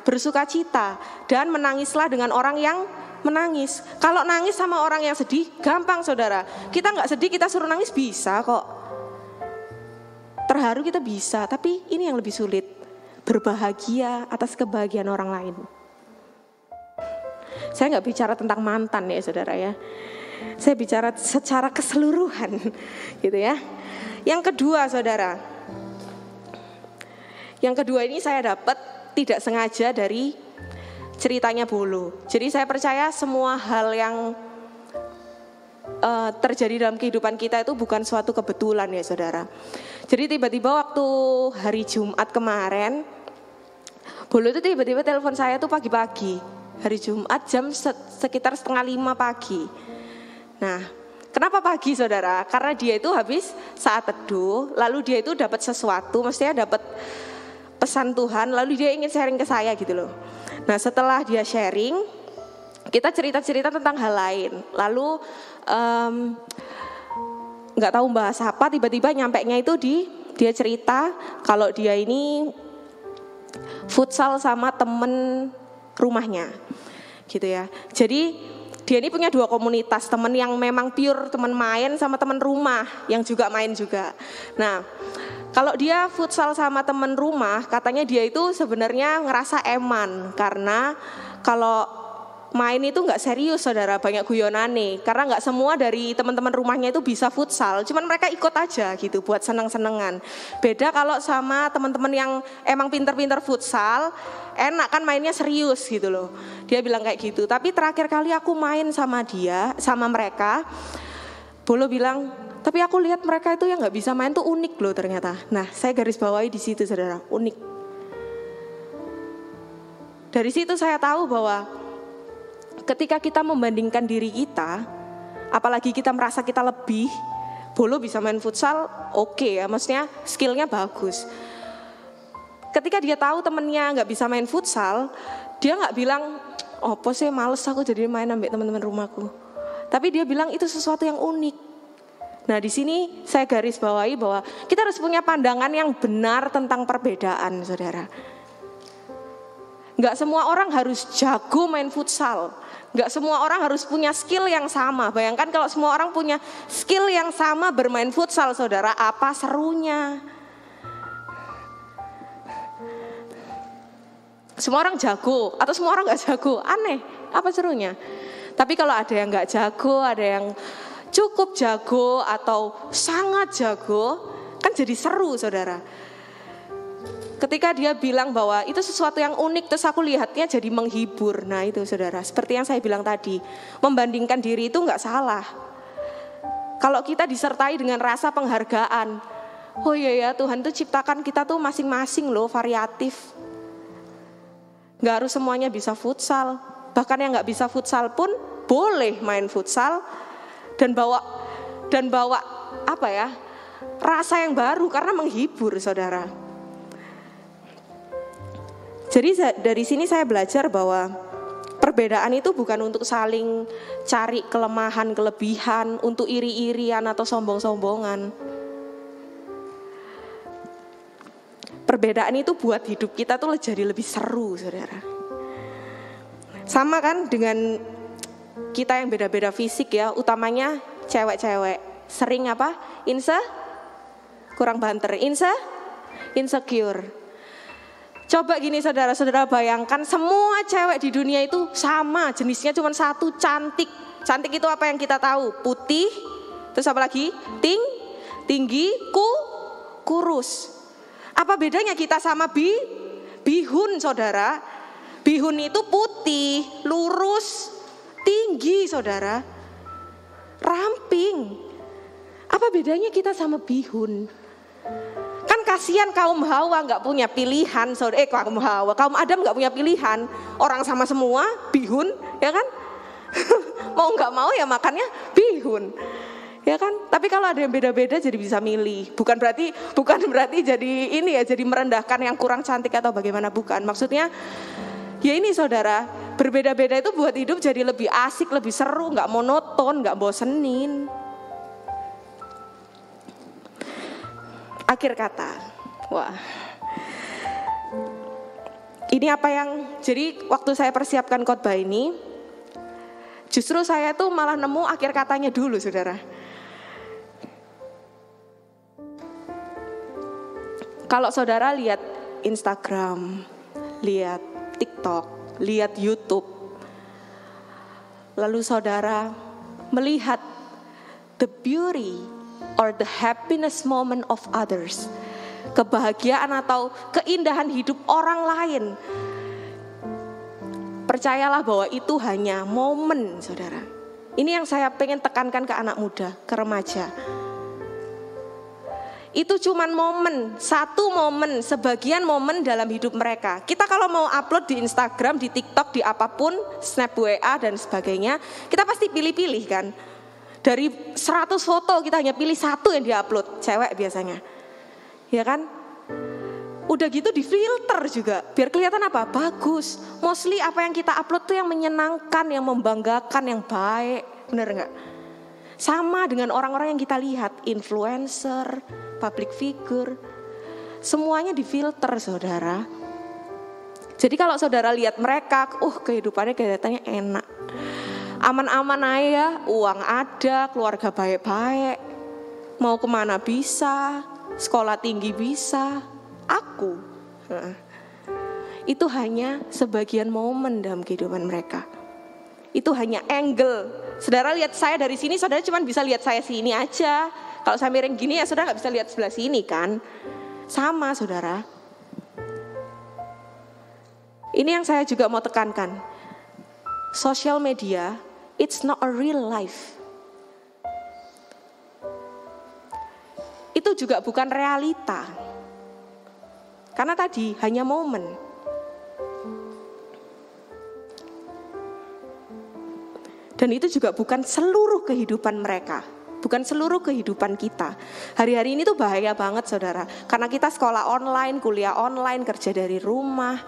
B: bersukacita dan menangislah dengan orang yang menangis. Kalau nangis sama orang yang sedih gampang saudara. Kita gak sedih kita suruh nangis bisa kok. Terharu kita bisa, tapi ini yang lebih sulit. Berbahagia atas kebahagiaan orang lain. Saya gak bicara tentang mantan ya saudara ya. Saya bicara secara keseluruhan gitu ya. Yang kedua saudara. Yang kedua ini saya dapat tidak sengaja dari ceritanya Bolo. Jadi saya percaya semua hal yang terjadi dalam kehidupan kita itu bukan suatu kebetulan ya saudara. Jadi tiba-tiba waktu hari Jumat kemarin, Bolo itu tiba-tiba telepon saya tuh pagi-pagi. Hari Jumat jam sekitar 4:30 pagi. Nah, kenapa pagi saudara? Karena dia itu habis saat teduh, lalu dia itu dapat sesuatu, maksudnya dapat pesan Tuhan, lalu dia ingin sharing ke saya gitu loh. Nah setelah dia sharing, kita cerita-cerita tentang hal lain. Lalu gak tahu bahas apa, tiba-tiba nyampainya itu dia cerita kalau dia ini futsal sama temen rumahnya gitu ya. Jadi dia ini punya 2 komunitas, temen yang memang pure temen main sama temen rumah yang juga main juga. Nah kalau dia futsal sama teman rumah, katanya dia itu sebenarnya ngerasa eman. Karena kalau main itu gak serius saudara, banyak guyonane. Karena gak semua dari teman-teman rumahnya itu bisa futsal. Cuman mereka ikut aja gitu buat seneng-senengan. Beda kalau sama teman-teman yang emang pinter-pinter futsal, enak kan mainnya serius gitu loh. Dia bilang kayak gitu. Tapi terakhir kali aku main sama dia, sama mereka, Bolo bilang, tapi aku lihat mereka itu yang nggak bisa main tuh unik loh ternyata. Nah, saya garis bawahi di situ saudara, unik. Dari situ saya tahu bahwa ketika kita membandingkan diri kita, apalagi kita merasa kita lebih, Bolo bisa main futsal, oke ya, maksudnya skillnya bagus. Ketika dia tahu temennya nggak bisa main futsal, dia nggak bilang, "Opo sih males aku jadi main ambek teman-teman rumahku." Tapi dia bilang itu sesuatu yang unik. Nah di sini saya garis bawahi bahwa kita harus punya pandangan yang benar tentang perbedaan saudara. Gak semua orang harus jago main futsal. Gak semua orang harus punya skill yang sama. Bayangkan kalau semua orang punya skill yang sama bermain futsal saudara, apa serunya? Semua orang jago atau semua orang gak jago, aneh, apa serunya? Tapi kalau ada yang gak jago, ada yang cukup jago atau sangat jago, kan jadi seru saudara. Ketika dia bilang bahwa itu sesuatu yang unik, terus aku lihatnya jadi menghibur. Nah itu saudara, seperti yang saya bilang tadi, membandingkan diri itu gak salah. Kalau kita disertai dengan rasa penghargaan, oh iya ya Tuhan tuh ciptakan kita tuh masing-masing loh, variatif. Gak harus semuanya bisa futsal, bahkan yang gak bisa futsal pun boleh main futsal. Dan bawa apa ya, rasa yang baru karena menghibur saudara. Jadi dari sini saya belajar bahwa perbedaan itu bukan untuk saling cari kelemahan, kelebihan, untuk iri-irian atau sombong-sombongan. Perbedaan itu buat hidup kita tuh jadi lebih seru saudara. Sama kan dengan kita yang beda-beda fisik ya, utamanya cewek-cewek sering apa? Kurang banter, insecure. Coba gini saudara-saudara, bayangkan semua cewek di dunia itu sama, jenisnya cuma satu, cantik. Cantik itu apa yang kita tahu? Putih, terus apa lagi? Tinggi, kurus. Apa bedanya kita sama bihun saudara? Bihun itu putih, lurus, tinggi saudara, ramping. Apa bedanya kita sama bihun? Kan kasihan kaum Hawa gak punya pilihan kaum Adam gak punya pilihan. Orang sama semua, bihun ya kan. Mau gak mau ya makannya bihun ya kan. Tapi kalau ada yang beda-beda jadi bisa milih. Bukan berarti jadi ini ya, jadi merendahkan yang kurang cantik atau bagaimana, bukan. Maksudnya ya ini saudara, berbeda-beda itu buat hidup jadi lebih asik, lebih seru, gak monoton, gak bosenin. Akhir kata, wah, Ini apa yang, jadi waktu saya persiapkan khotbah ini, justru saya tuh malah nemu akhir katanya dulu, saudara. Kalau saudara lihat Instagram, lihat TikTok, lihat YouTube, lalu saudara melihat the beauty or the happiness moment of others, kebahagiaan atau keindahan hidup orang lain, percayalah bahwa itu hanya momen, saudara. Ini yang saya pengen tekankan ke anak muda, ke remaja. Itu cuman momen, satu momen, sebagian momen dalam hidup mereka. Kita kalau mau upload di Instagram, di TikTok, di apapun, Snap WA dan sebagainya, kita pasti pilih-pilih kan. Dari 100 foto kita hanya pilih satu yang diupload, cewek biasanya. Ya kan? Udah gitu di filter juga, biar kelihatan apa? Bagus. Mostly apa yang kita upload tuh yang menyenangkan, yang membanggakan, yang baik. Bener gak? Sama dengan orang-orang yang kita lihat, influencer, public figure, semuanya difilter, saudara. Jadi kalau saudara lihat mereka, kehidupannya kelihatannya enak, aman-aman aja, uang ada, keluarga baik-baik, mau kemana bisa, sekolah tinggi bisa. Aku, itu hanya sebagian momen dalam kehidupan mereka. Itu hanya angle. Saudara lihat saya dari sini, saudara cuma bisa lihat saya sini aja. Kalau saya miring gini ya saudara gak bisa lihat sebelah sini kan. Sama, saudara. Ini yang saya juga mau tekankan. Social media, it's not a real life. Itu juga bukan realita. Karena tadi hanya momen. Dan itu juga bukan seluruh kehidupan mereka, bukan seluruh kehidupan kita. Hari-hari ini tuh bahaya banget, saudara. Karena kita sekolah online, kuliah online, kerja dari rumah.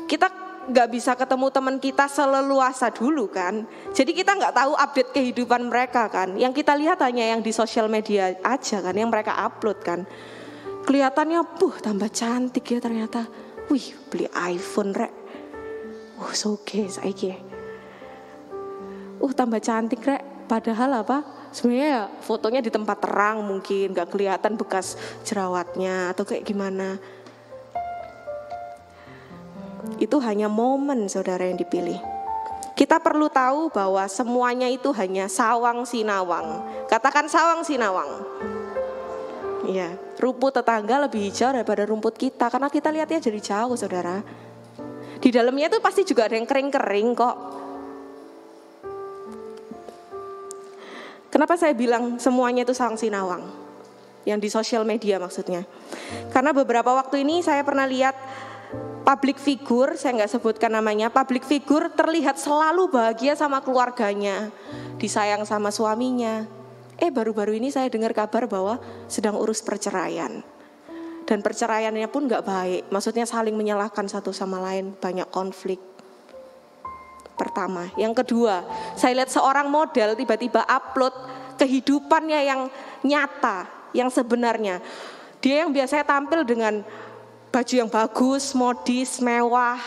B: Kita gak bisa ketemu teman kita seleluasa dulu kan. Jadi kita gak tahu update kehidupan mereka kan. Yang kita lihat hanya yang di sosial media aja kan, yang mereka upload kan. Kelihatannya tambah cantik ya ternyata. Wih, beli iPhone rek. Soge saiki. Tambah cantik rek. Padahal apa? Sebenarnya ya fotonya di tempat terang mungkin, gak kelihatan bekas jerawatnya atau kayak gimana. Itu hanya momen, saudara, yang dipilih. Kita perlu tahu bahwa semuanya itu hanya sawang sinawang. Katakan sawang sinawang. Iya, rumput tetangga lebih hijau daripada rumput kita, karena kita lihatnya dari jauh, saudara. Di dalamnya itu pasti juga ada yang kering-kering kok. Kenapa saya bilang semuanya itu sawang sinawang? Yang di sosial media maksudnya. Karena beberapa waktu ini saya pernah lihat public figure, saya nggak sebutkan namanya, public figure terlihat selalu bahagia sama keluarganya, disayang sama suaminya. Baru-baru ini saya dengar kabar bahwa sedang urus perceraian. Dan perceraiannya pun nggak baik, maksudnya saling menyalahkan satu sama lain, banyak konflik. Pertama, yang kedua, saya lihat seorang model tiba-tiba upload kehidupannya yang nyata, yang sebenarnya. Dia yang biasanya tampil dengan baju yang bagus, modis, mewah,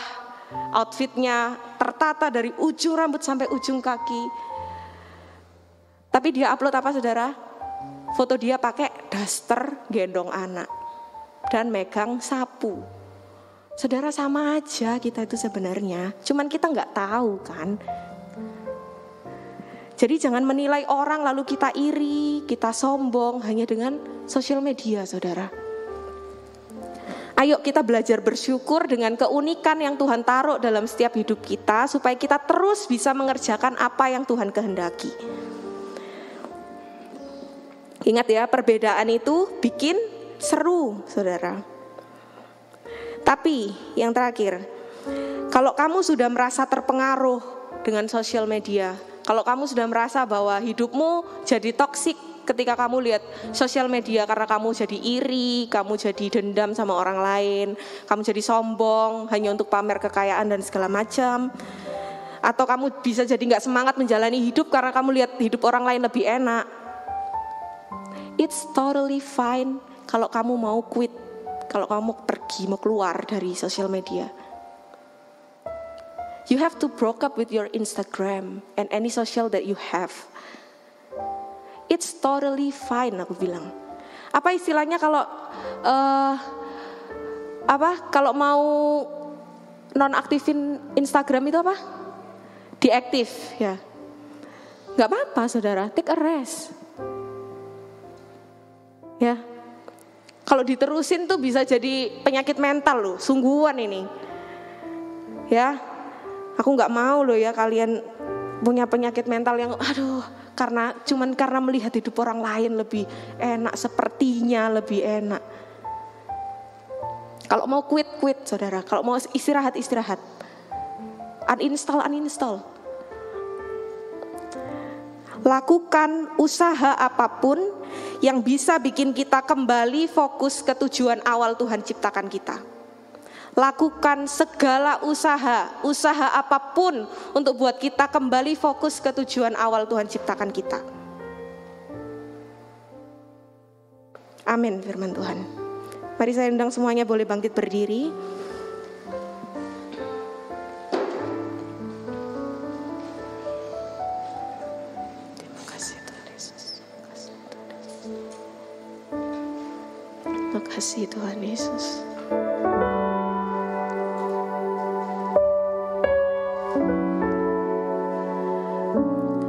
B: outfitnya tertata dari ujung rambut sampai ujung kaki. Tapi dia upload apa, saudara? Foto dia pakai daster, gendong anak, dan megang sapu. Saudara, sama aja kita itu sebenarnya, cuman kita nggak tahu kan. Jadi jangan menilai orang lalu kita iri, kita sombong hanya dengan sosial media, saudara. Ayo kita belajar bersyukur dengan keunikan yang Tuhan taruh dalam setiap hidup kita, supaya kita terus bisa mengerjakan apa yang Tuhan kehendaki. Ingat ya, perbedaan itu bikin seru, saudara. Tapi yang terakhir, kalau kamu sudah merasa terpengaruh dengan sosial media, kalau kamu sudah merasa bahwa hidupmu jadi toksik ketika kamu lihat sosial media karena kamu jadi iri, kamu jadi dendam sama orang lain, kamu jadi sombong hanya untuk pamer kekayaan dan segala macam, atau kamu bisa jadi gak semangat menjalani hidup karena kamu lihat hidup orang lain lebih enak. It's totally fine kalau kamu mau quit, kalau kamu pergi, mau keluar dari sosial media. You have to broke up with your Instagram and any social that you have. It's totally fine, aku bilang. Apa istilahnya kalau kalau mau nonaktifin Instagram itu apa? Deaktif, ya. Gak apa-apa, saudara. Take a rest. Ya. Kalau diterusin tuh bisa jadi penyakit mental loh, sungguhan ini. Ya. Aku gak mau loh ya kalian punya penyakit mental yang karena melihat hidup orang lain lebih enak, sepertinya lebih enak. Kalau mau quit saudara, kalau mau istirahat, uninstall. Lakukan usaha apapun yang bisa bikin kita kembali fokus ke tujuan awal Tuhan ciptakan kita. Lakukan segala usaha apapun untuk buat kita kembali fokus ke tujuan awal Tuhan ciptakan kita. Amin, firman Tuhan. Mari saya undang semuanya boleh bangkit berdiri. Terima kasih Tuhan Yesus. Terima kasih Tuhan Yesus.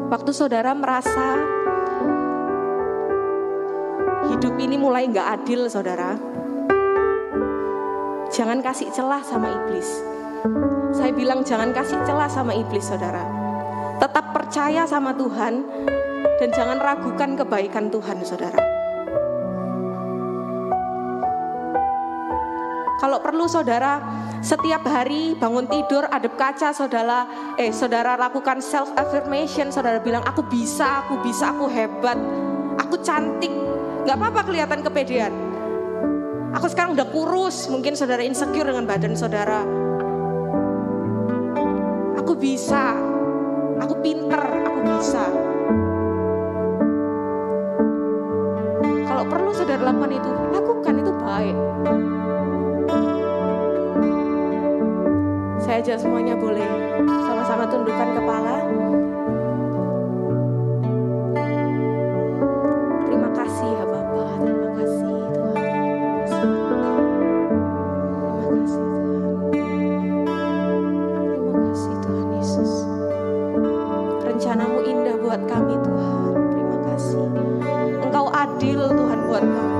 B: Waktu saudara merasa hidup ini mulai gak adil, saudara, jangan kasih celah sama iblis. Saya bilang jangan kasih celah sama iblis, saudara. Tetap percaya sama Tuhan dan jangan ragukan kebaikan Tuhan, saudara. Kalau perlu saudara setiap hari bangun tidur hadap kaca, saudara lakukan self affirmation. Saudara bilang aku bisa, aku hebat, aku cantik. Gak apa-apa kelihatan kepedean. Aku sekarang udah kurus, mungkin saudara insecure dengan badan saudara. Aku bisa, aku pinter, aku bisa. Kalau perlu saudara lakukan itu, itu baik. Saya ajak semuanya boleh sama-sama tundukkan kepala. Terima kasih ya Bapak, terima kasih Tuhan. Terima kasih Tuhan. Terima kasih Tuhan Yesus. Rencanamu indah buat kami Tuhan. Terima kasih. Engkau adil Tuhan buat kami.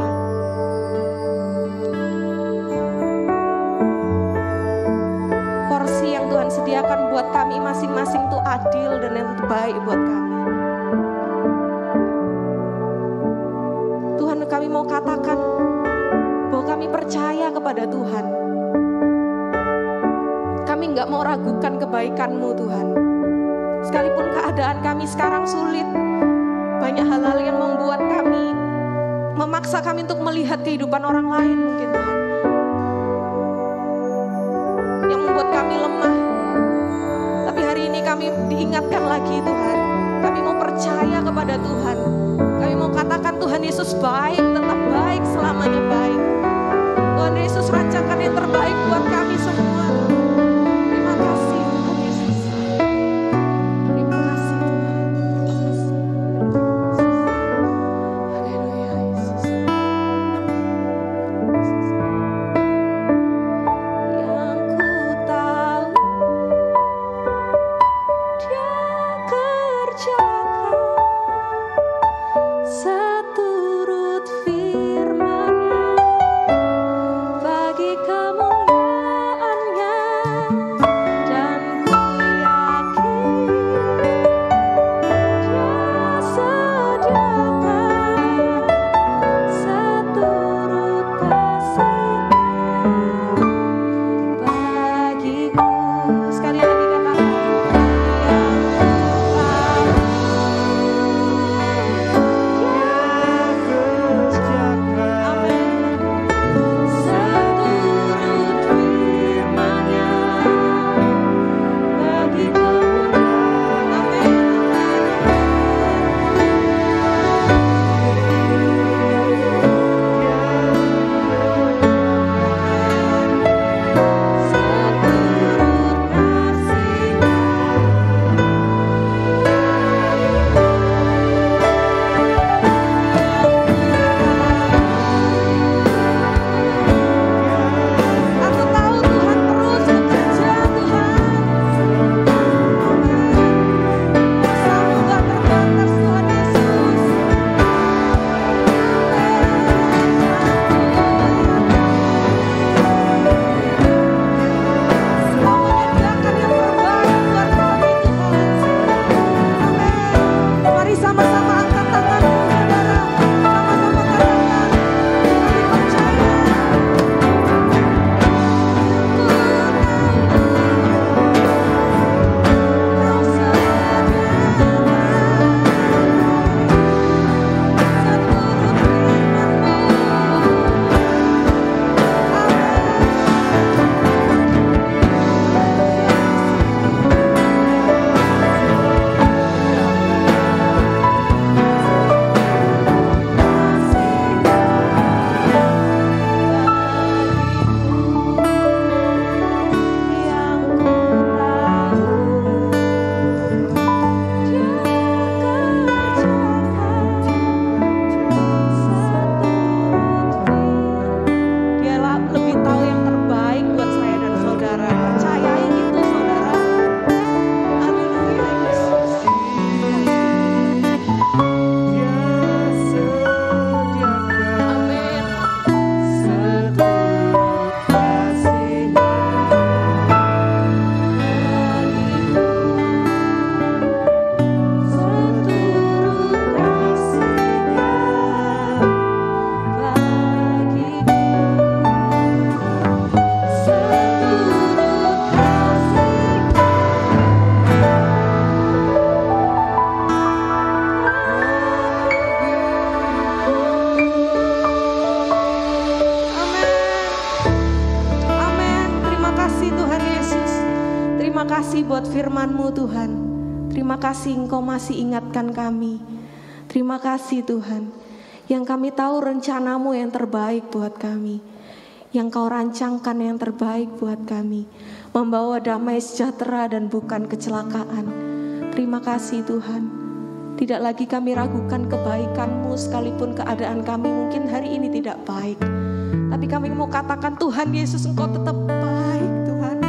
B: Sediakan buat kami masing-masing itu adil dan yang terbaik buat kami. Tuhan, kami mau katakan bahwa kami percaya kepada Tuhan. Kami gak mau ragukan kebaikan-Mu Tuhan. Sekalipun keadaan kami sekarang sulit, banyak hal-hal yang membuat kami, memaksa kami untuk melihat kehidupan orang lain mungkin Tuhan, yang membuat kami lemah. Hari ini kami diingatkan lagi Tuhan. Kami mau percaya kepada Tuhan. Kami mau katakan Tuhan Yesus baik, tetap baik, selamanya baik. Tuhan Yesus rancangkan yang terbaik buat kami semua. Terima kasih Tuhan Yesus. Terima kasih Tuhan. Haleluya Yesus. Yang ku tahu seturut firman-Nya bagi kemuliaan buat firman-Mu Tuhan. Terima kasih Engkau masih ingatkan kami. Terima kasih Tuhan, yang kami tahu rencana-Mu yang terbaik buat kami, yang Kau rancangkan yang terbaik buat kami, membawa damai sejahtera dan bukan kecelakaan. Terima kasih Tuhan. Tidak lagi kami ragukan kebaikan-Mu sekalipun keadaan kami mungkin hari ini tidak baik. Tapi kami mau katakan Tuhan Yesus, Engkau tetap baik Tuhan.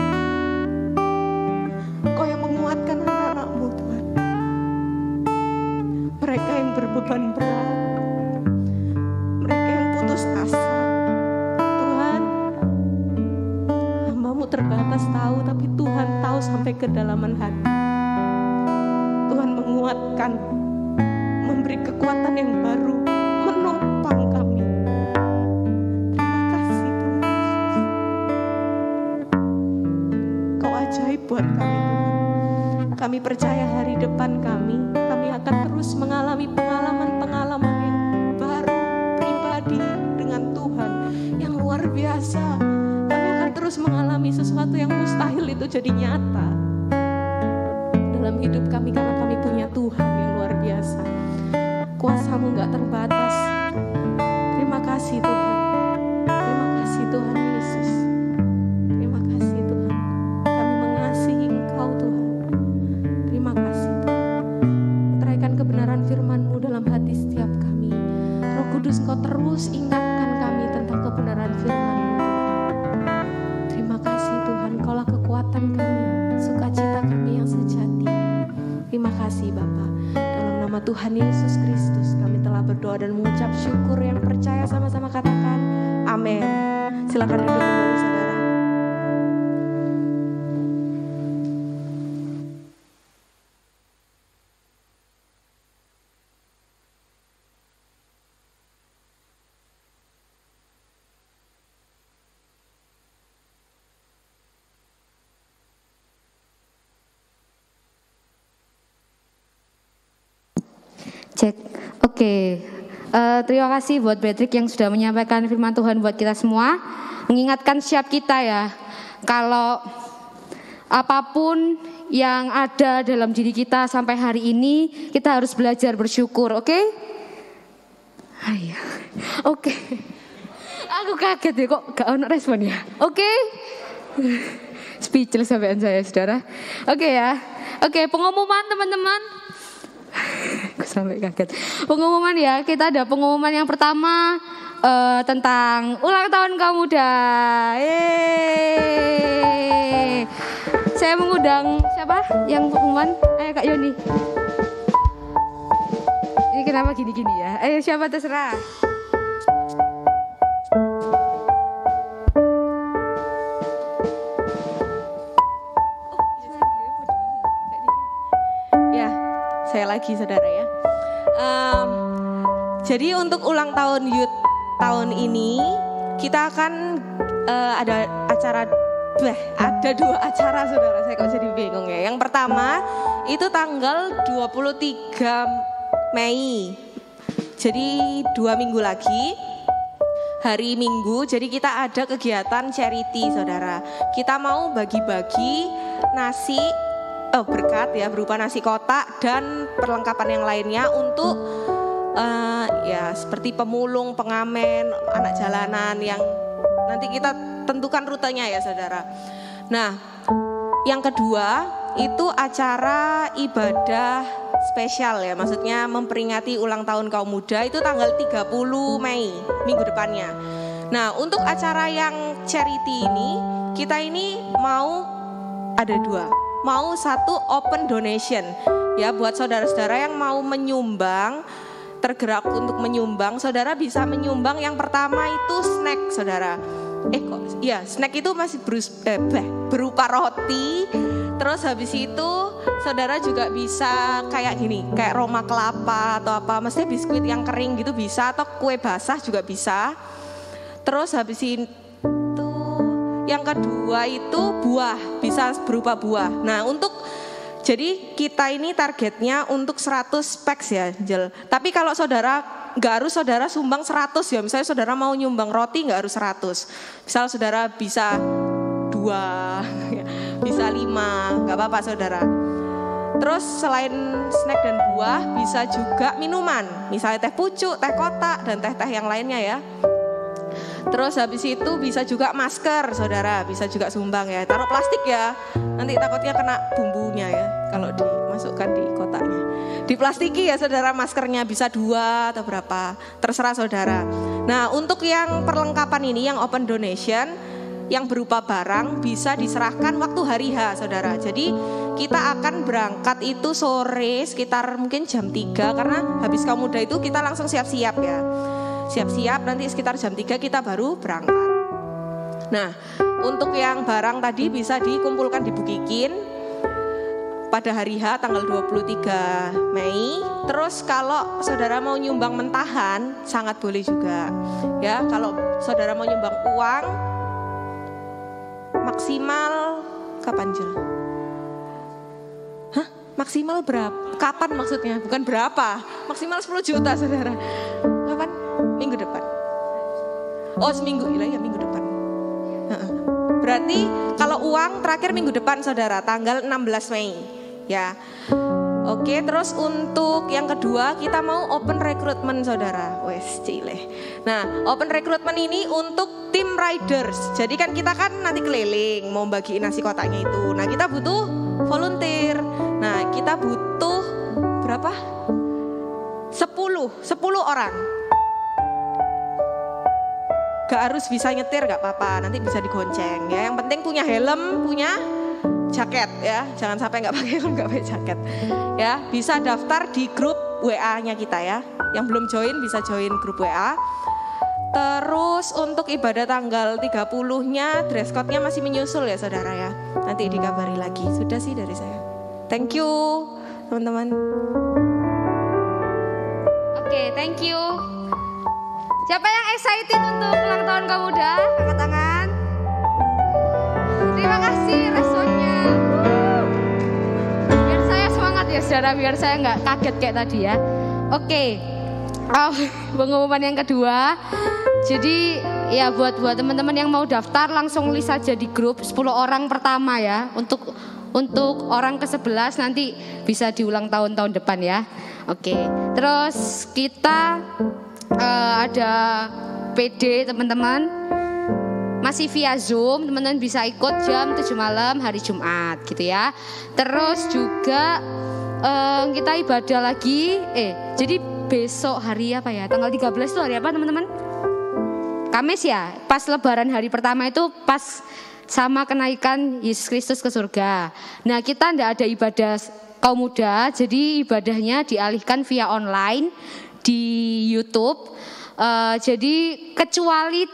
B: Engkau yang menguatkan anak-anak-Mu Tuhan. Mereka yang berbeban berat, mereka yang putus asa. Tuhan, hamba-Mu terbatas tahu, tapi Tuhan tahu sampai kedalaman hati. Tuhan menguatkan, memberi kekuatan yang baru, menopang kami. Terima kasih Tuhan Yesus. Kau ajaib buat kami Tuhan. Kami percaya hari depan kami akan terus mengalami pengalaman-pengalaman yang baru, pribadi dengan Tuhan yang luar biasa. Kami akan terus mengalami sesuatu yang mustahil itu jadi nyata dalam hidup kami, karena kami punya Tuhan yang luar biasa. Kuasa-Mu gak terbatas. Terima kasih Tuhan. Terima kasih Tuhan Yesus. Terima kasih Tuhan. Kami mengasihi Engkau Tuhan. Terima kasih Tuhan. Meteraikan kebenaran firman-Mu dalam hati setiap kami. Roh Kudus, Engkau terus ingatkan kami tentang kebenaran firman-Mu Tuhan. Terima kasih Tuhan. Engkaulah kekuatan kami, sukacita kami yang sejati. Terima kasih Bapa. Dalam nama Tuhan Yesus Kristus kami telah berdoa dan mengucap syukur. Yang percaya sama-sama katakan amin. Silakan duduk kembali saudara.
C: Cek, oke. Terima kasih buat Patrick yang sudah menyampaikan firman Tuhan buat kita semua. Mengingatkan siap kita ya, kalau apapun yang ada dalam diri kita sampai hari ini, kita harus belajar bersyukur, oke? Ayo, oke. Aku kaget ya, kok gak ada respon ya, oke? Speechless sampean saya, saudara. Oke ya, oke, pengumuman teman-teman. Aku sampai kaget. Pengumuman ya, kita ada pengumuman yang pertama tentang ulang tahun kaum muda. Yeay. Saya mengundang siapa yang pengumuman? Ayo Kak Yoni. Ini kenapa gini-gini ya? Ayo siapa terserah.
B: Saya lagi saudara ya. Jadi untuk ulang tahun Youth tahun ini kita akan ada acara, ada 2 acara saudara. Saya kok jadi bingung ya. Yang pertama itu tanggal 23 Mei. Jadi 2 minggu lagi, hari Minggu. Jadi kita ada kegiatan charity saudara. Kita mau bagi-bagi nasi berkat ya, berupa nasi kotak dan perlengkapan yang lainnya untuk ya seperti pemulung, pengamen, anak jalanan yang nanti kita tentukan rutenya ya saudara. Nah, yang kedua itu acara ibadah spesial ya, maksudnya memperingati ulang tahun kaum muda itu tanggal 30 Mei, minggu depannya. Nah, untuk acara yang charity ini, kita ini mau ada 2. Mau 1 open donation ya, buat saudara-saudara yang mau menyumbang, tergerak untuk menyumbang, saudara bisa menyumbang. Yang pertama itu snack saudara. Snack itu masih berupa roti. Terus habis itu saudara juga bisa kayak gini, kayak roma kelapa atau apa, mesti biskuit yang kering gitu bisa, atau kue basah juga bisa. Terus habis itu yang kedua itu buah, bisa berupa buah. Nah, jadi kita ini targetnya untuk 100 packs ya, Jel. Tapi kalau saudara, nggak harus saudara sumbang 100 ya. Misalnya saudara mau nyumbang roti nggak harus 100. Misal saudara bisa 2, bisa 5, nggak apa-apa saudara. Terus selain snack dan buah bisa juga minuman, misalnya teh pucuk, teh kotak, dan teh-teh yang lainnya ya. Terus habis itu bisa juga masker saudara, bisa juga sumbang ya. Taruh plastik ya, nanti takutnya kena bumbunya ya kalau dimasukkan di kotaknya. Diplastiki ya saudara maskernya, bisa 2 atau berapa, terserah saudara. Nah untuk yang perlengkapan ini, yang open donation, yang berupa barang bisa diserahkan waktu hari H saudara. Jadi kita akan berangkat itu sore sekitar mungkin jam 3, karena habis kaum muda itu kita langsung siap-siap ya. Siap-siap nanti sekitar jam 3 kita baru berangkat. Nah untuk yang barang tadi bisa dikumpulkan di Bukikin pada hari H tanggal 23 Mei. Terus kalau saudara mau nyumbang mentahan sangat boleh juga ya. Kalau saudara mau nyumbang uang maksimal kapan Jul? Hah? Maksimal berapa? Kapan maksudnya? Bukan berapa. Maksimal 10 juta saudara. Kapan? Minggu depan. Oh seminggu, ya minggu depan. Berarti kalau uang terakhir minggu depan saudara, tanggal 16 Mei. Ya. Oke, terus untuk yang kedua kita mau open recruitment saudara. Wes cileh. Nah, open recruitment ini untuk tim riders. Jadi kan kita kan nanti keliling mau bagiin nasi kotaknya itu. Nah, kita butuh volunteer. Nah, kita butuh berapa? 10 orang. Gak harus bisa nyetir, gak apa-apa. Nanti bisa digonceng ya. Yang penting punya helm, punya jaket ya, jangan sampai nggak pakai jaket ya. Bisa daftar di grup WA-nya kita ya. Yang belum join bisa join grup WA. Terus untuk ibadah tanggal 30-nya dress code-nya masih menyusul ya saudara ya. Nanti dikabari lagi. Sudah sih dari saya. Thank you teman-teman.
C: Oke, thank you. Siapa yang excited untuk ulang tahun kaum muda? Angkat tangan. Terima kasih responnya. Biar saya semangat ya saudara, biar saya nggak kaget kayak tadi ya. Oke, pengumuman yang kedua. Jadi ya buat teman-teman yang mau daftar langsung list aja di grup 10 orang pertama ya. Untuk orang ke-11 nanti bisa diulang tahun depan ya. Oke, terus kita ada PD teman-teman. Masih via Zoom, teman-teman bisa ikut jam 7 malam hari Jumat gitu ya. Terus juga kita ibadah lagi. Jadi besok hari apa ya? Tanggal 13 itu hari apa teman-teman? Kamis ya. Pas lebaran hari pertama itu pas sama kenaikan Yesus Kristus ke surga. Nah kita tidak ada ibadah kaum muda, jadi ibadahnya dialihkan via online di YouTube. Jadi kecuali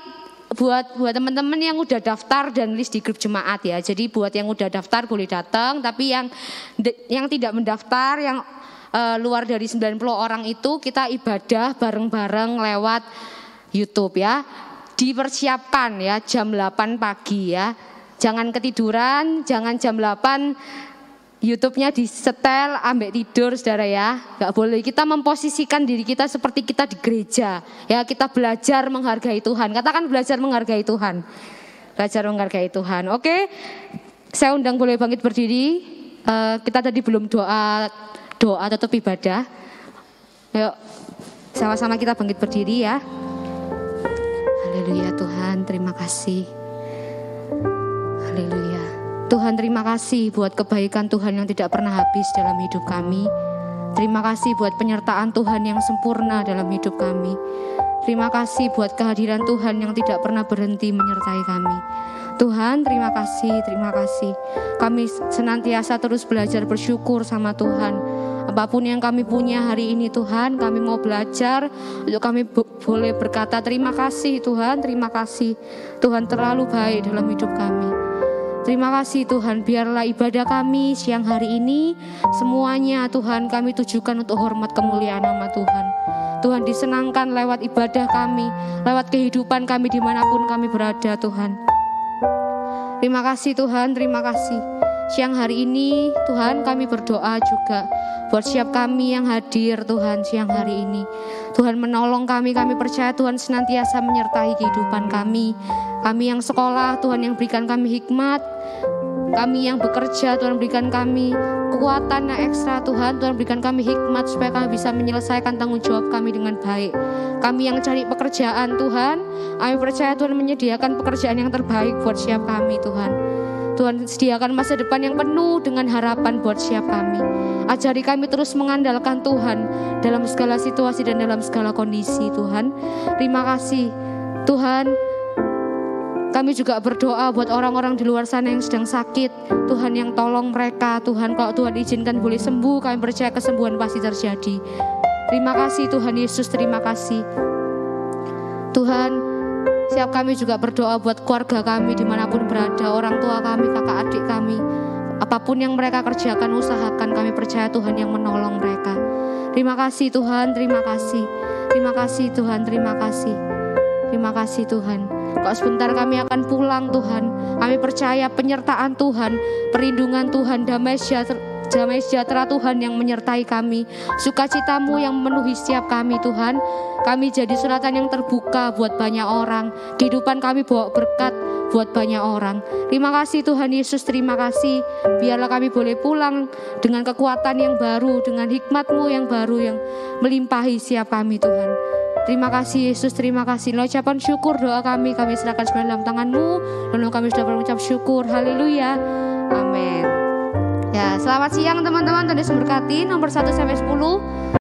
C: buat teman-teman yang udah daftar dan list di grup jemaat ya. Jadi buat yang udah daftar boleh datang, tapi yang tidak mendaftar, yang luar dari 90 orang itu kita ibadah bareng-bareng lewat YouTube ya. Dipersiapkan ya jam 8 pagi ya. Jangan ketiduran, jangan jam 8 YouTube-nya disetel ambek tidur saudara ya. Gak boleh, kita memposisikan diri kita seperti kita di gereja ya. Kita belajar menghargai Tuhan. Katakan belajar menghargai Tuhan. Belajar menghargai Tuhan. Oke, saya undang boleh bangkit berdiri. Kita tadi belum doa tutup ibadah. Yuk sama-sama kita bangkit berdiri ya. Haleluya Tuhan, terima kasih. Haleluya. Tuhan terima kasih buat kebaikan Tuhan yang tidak pernah habis dalam hidup kami. Terima kasih buat penyertaan Tuhan yang sempurna dalam hidup kami. Terima kasih buat kehadiran Tuhan yang tidak pernah berhenti menyertai kami. Tuhan terima kasih, terima kasih. Kami senantiasa terus belajar bersyukur sama Tuhan. Apapun yang kami punya hari ini Tuhan, kami mau belajar untuk kami boleh berkata terima kasih Tuhan, terima kasih. Tuhan terlalu baik dalam hidup kami. Terima kasih Tuhan, biarlah ibadah kami siang hari ini semuanya Tuhan kami tujukan untuk hormat kemuliaan nama Tuhan. Tuhan disenangkan lewat ibadah kami, lewat kehidupan kami dimanapun kami berada Tuhan. Terima kasih Tuhan, terima kasih. Siang hari ini Tuhan kami berdoa juga buat siap kami yang hadir Tuhan siang hari ini. Tuhan menolong kami percaya Tuhan senantiasa menyertai kehidupan kami. Kami yang sekolah Tuhan yang berikan kami hikmat. Kami yang bekerja, Tuhan berikan kami kekuatan yang ekstra Tuhan. Tuhan berikan kami hikmat supaya kami bisa menyelesaikan tanggung jawab kami dengan baik. Kami yang cari pekerjaan Tuhan, kami percaya Tuhan menyediakan pekerjaan yang terbaik buat setiap kami Tuhan. Tuhan sediakan masa depan yang penuh dengan harapan buat setiap kami. Ajari kami terus mengandalkan Tuhan dalam segala situasi dan dalam segala kondisi Tuhan. Terima kasih Tuhan. Kami juga berdoa buat orang-orang di luar sana yang sedang sakit. Tuhan yang tolong mereka. Tuhan, kalau Tuhan izinkan boleh sembuh, kami percaya kesembuhan pasti terjadi. Terima kasih Tuhan Yesus, terima kasih. Tuhan, siap kami juga berdoa buat keluarga kami dimanapun berada. Orang tua kami, kakak adik kami. Apapun yang mereka kerjakan, usahakan, kami percaya Tuhan yang menolong mereka. Terima kasih Tuhan, terima kasih. Terima kasih Tuhan, terima kasih. Terima kasih Tuhan. Kalau sebentar kami akan pulang Tuhan, kami percaya penyertaan Tuhan, perlindungan Tuhan, damai sejahtera Tuhan yang menyertai kami, sukacitamu yang memenuhi setiap kami Tuhan. Kami jadi suratan yang terbuka buat banyak orang, kehidupan kami bawa berkat buat banyak orang. Terima kasih Tuhan Yesus, terima kasih. Biarlah kami boleh pulang dengan kekuatan yang baru, dengan hikmat-Mu yang baru yang melimpahi setiap kami Tuhan. Terima kasih Yesus, terima kasih. Lalu ucapan syukur doa kami serahkan semua dalam tangan-Mu. Lalu kami sudah berucap syukur, haleluya, amin. Ya, selamat siang teman-teman, Tuhan Yesus memberkati. Nomor 1 sampai 10.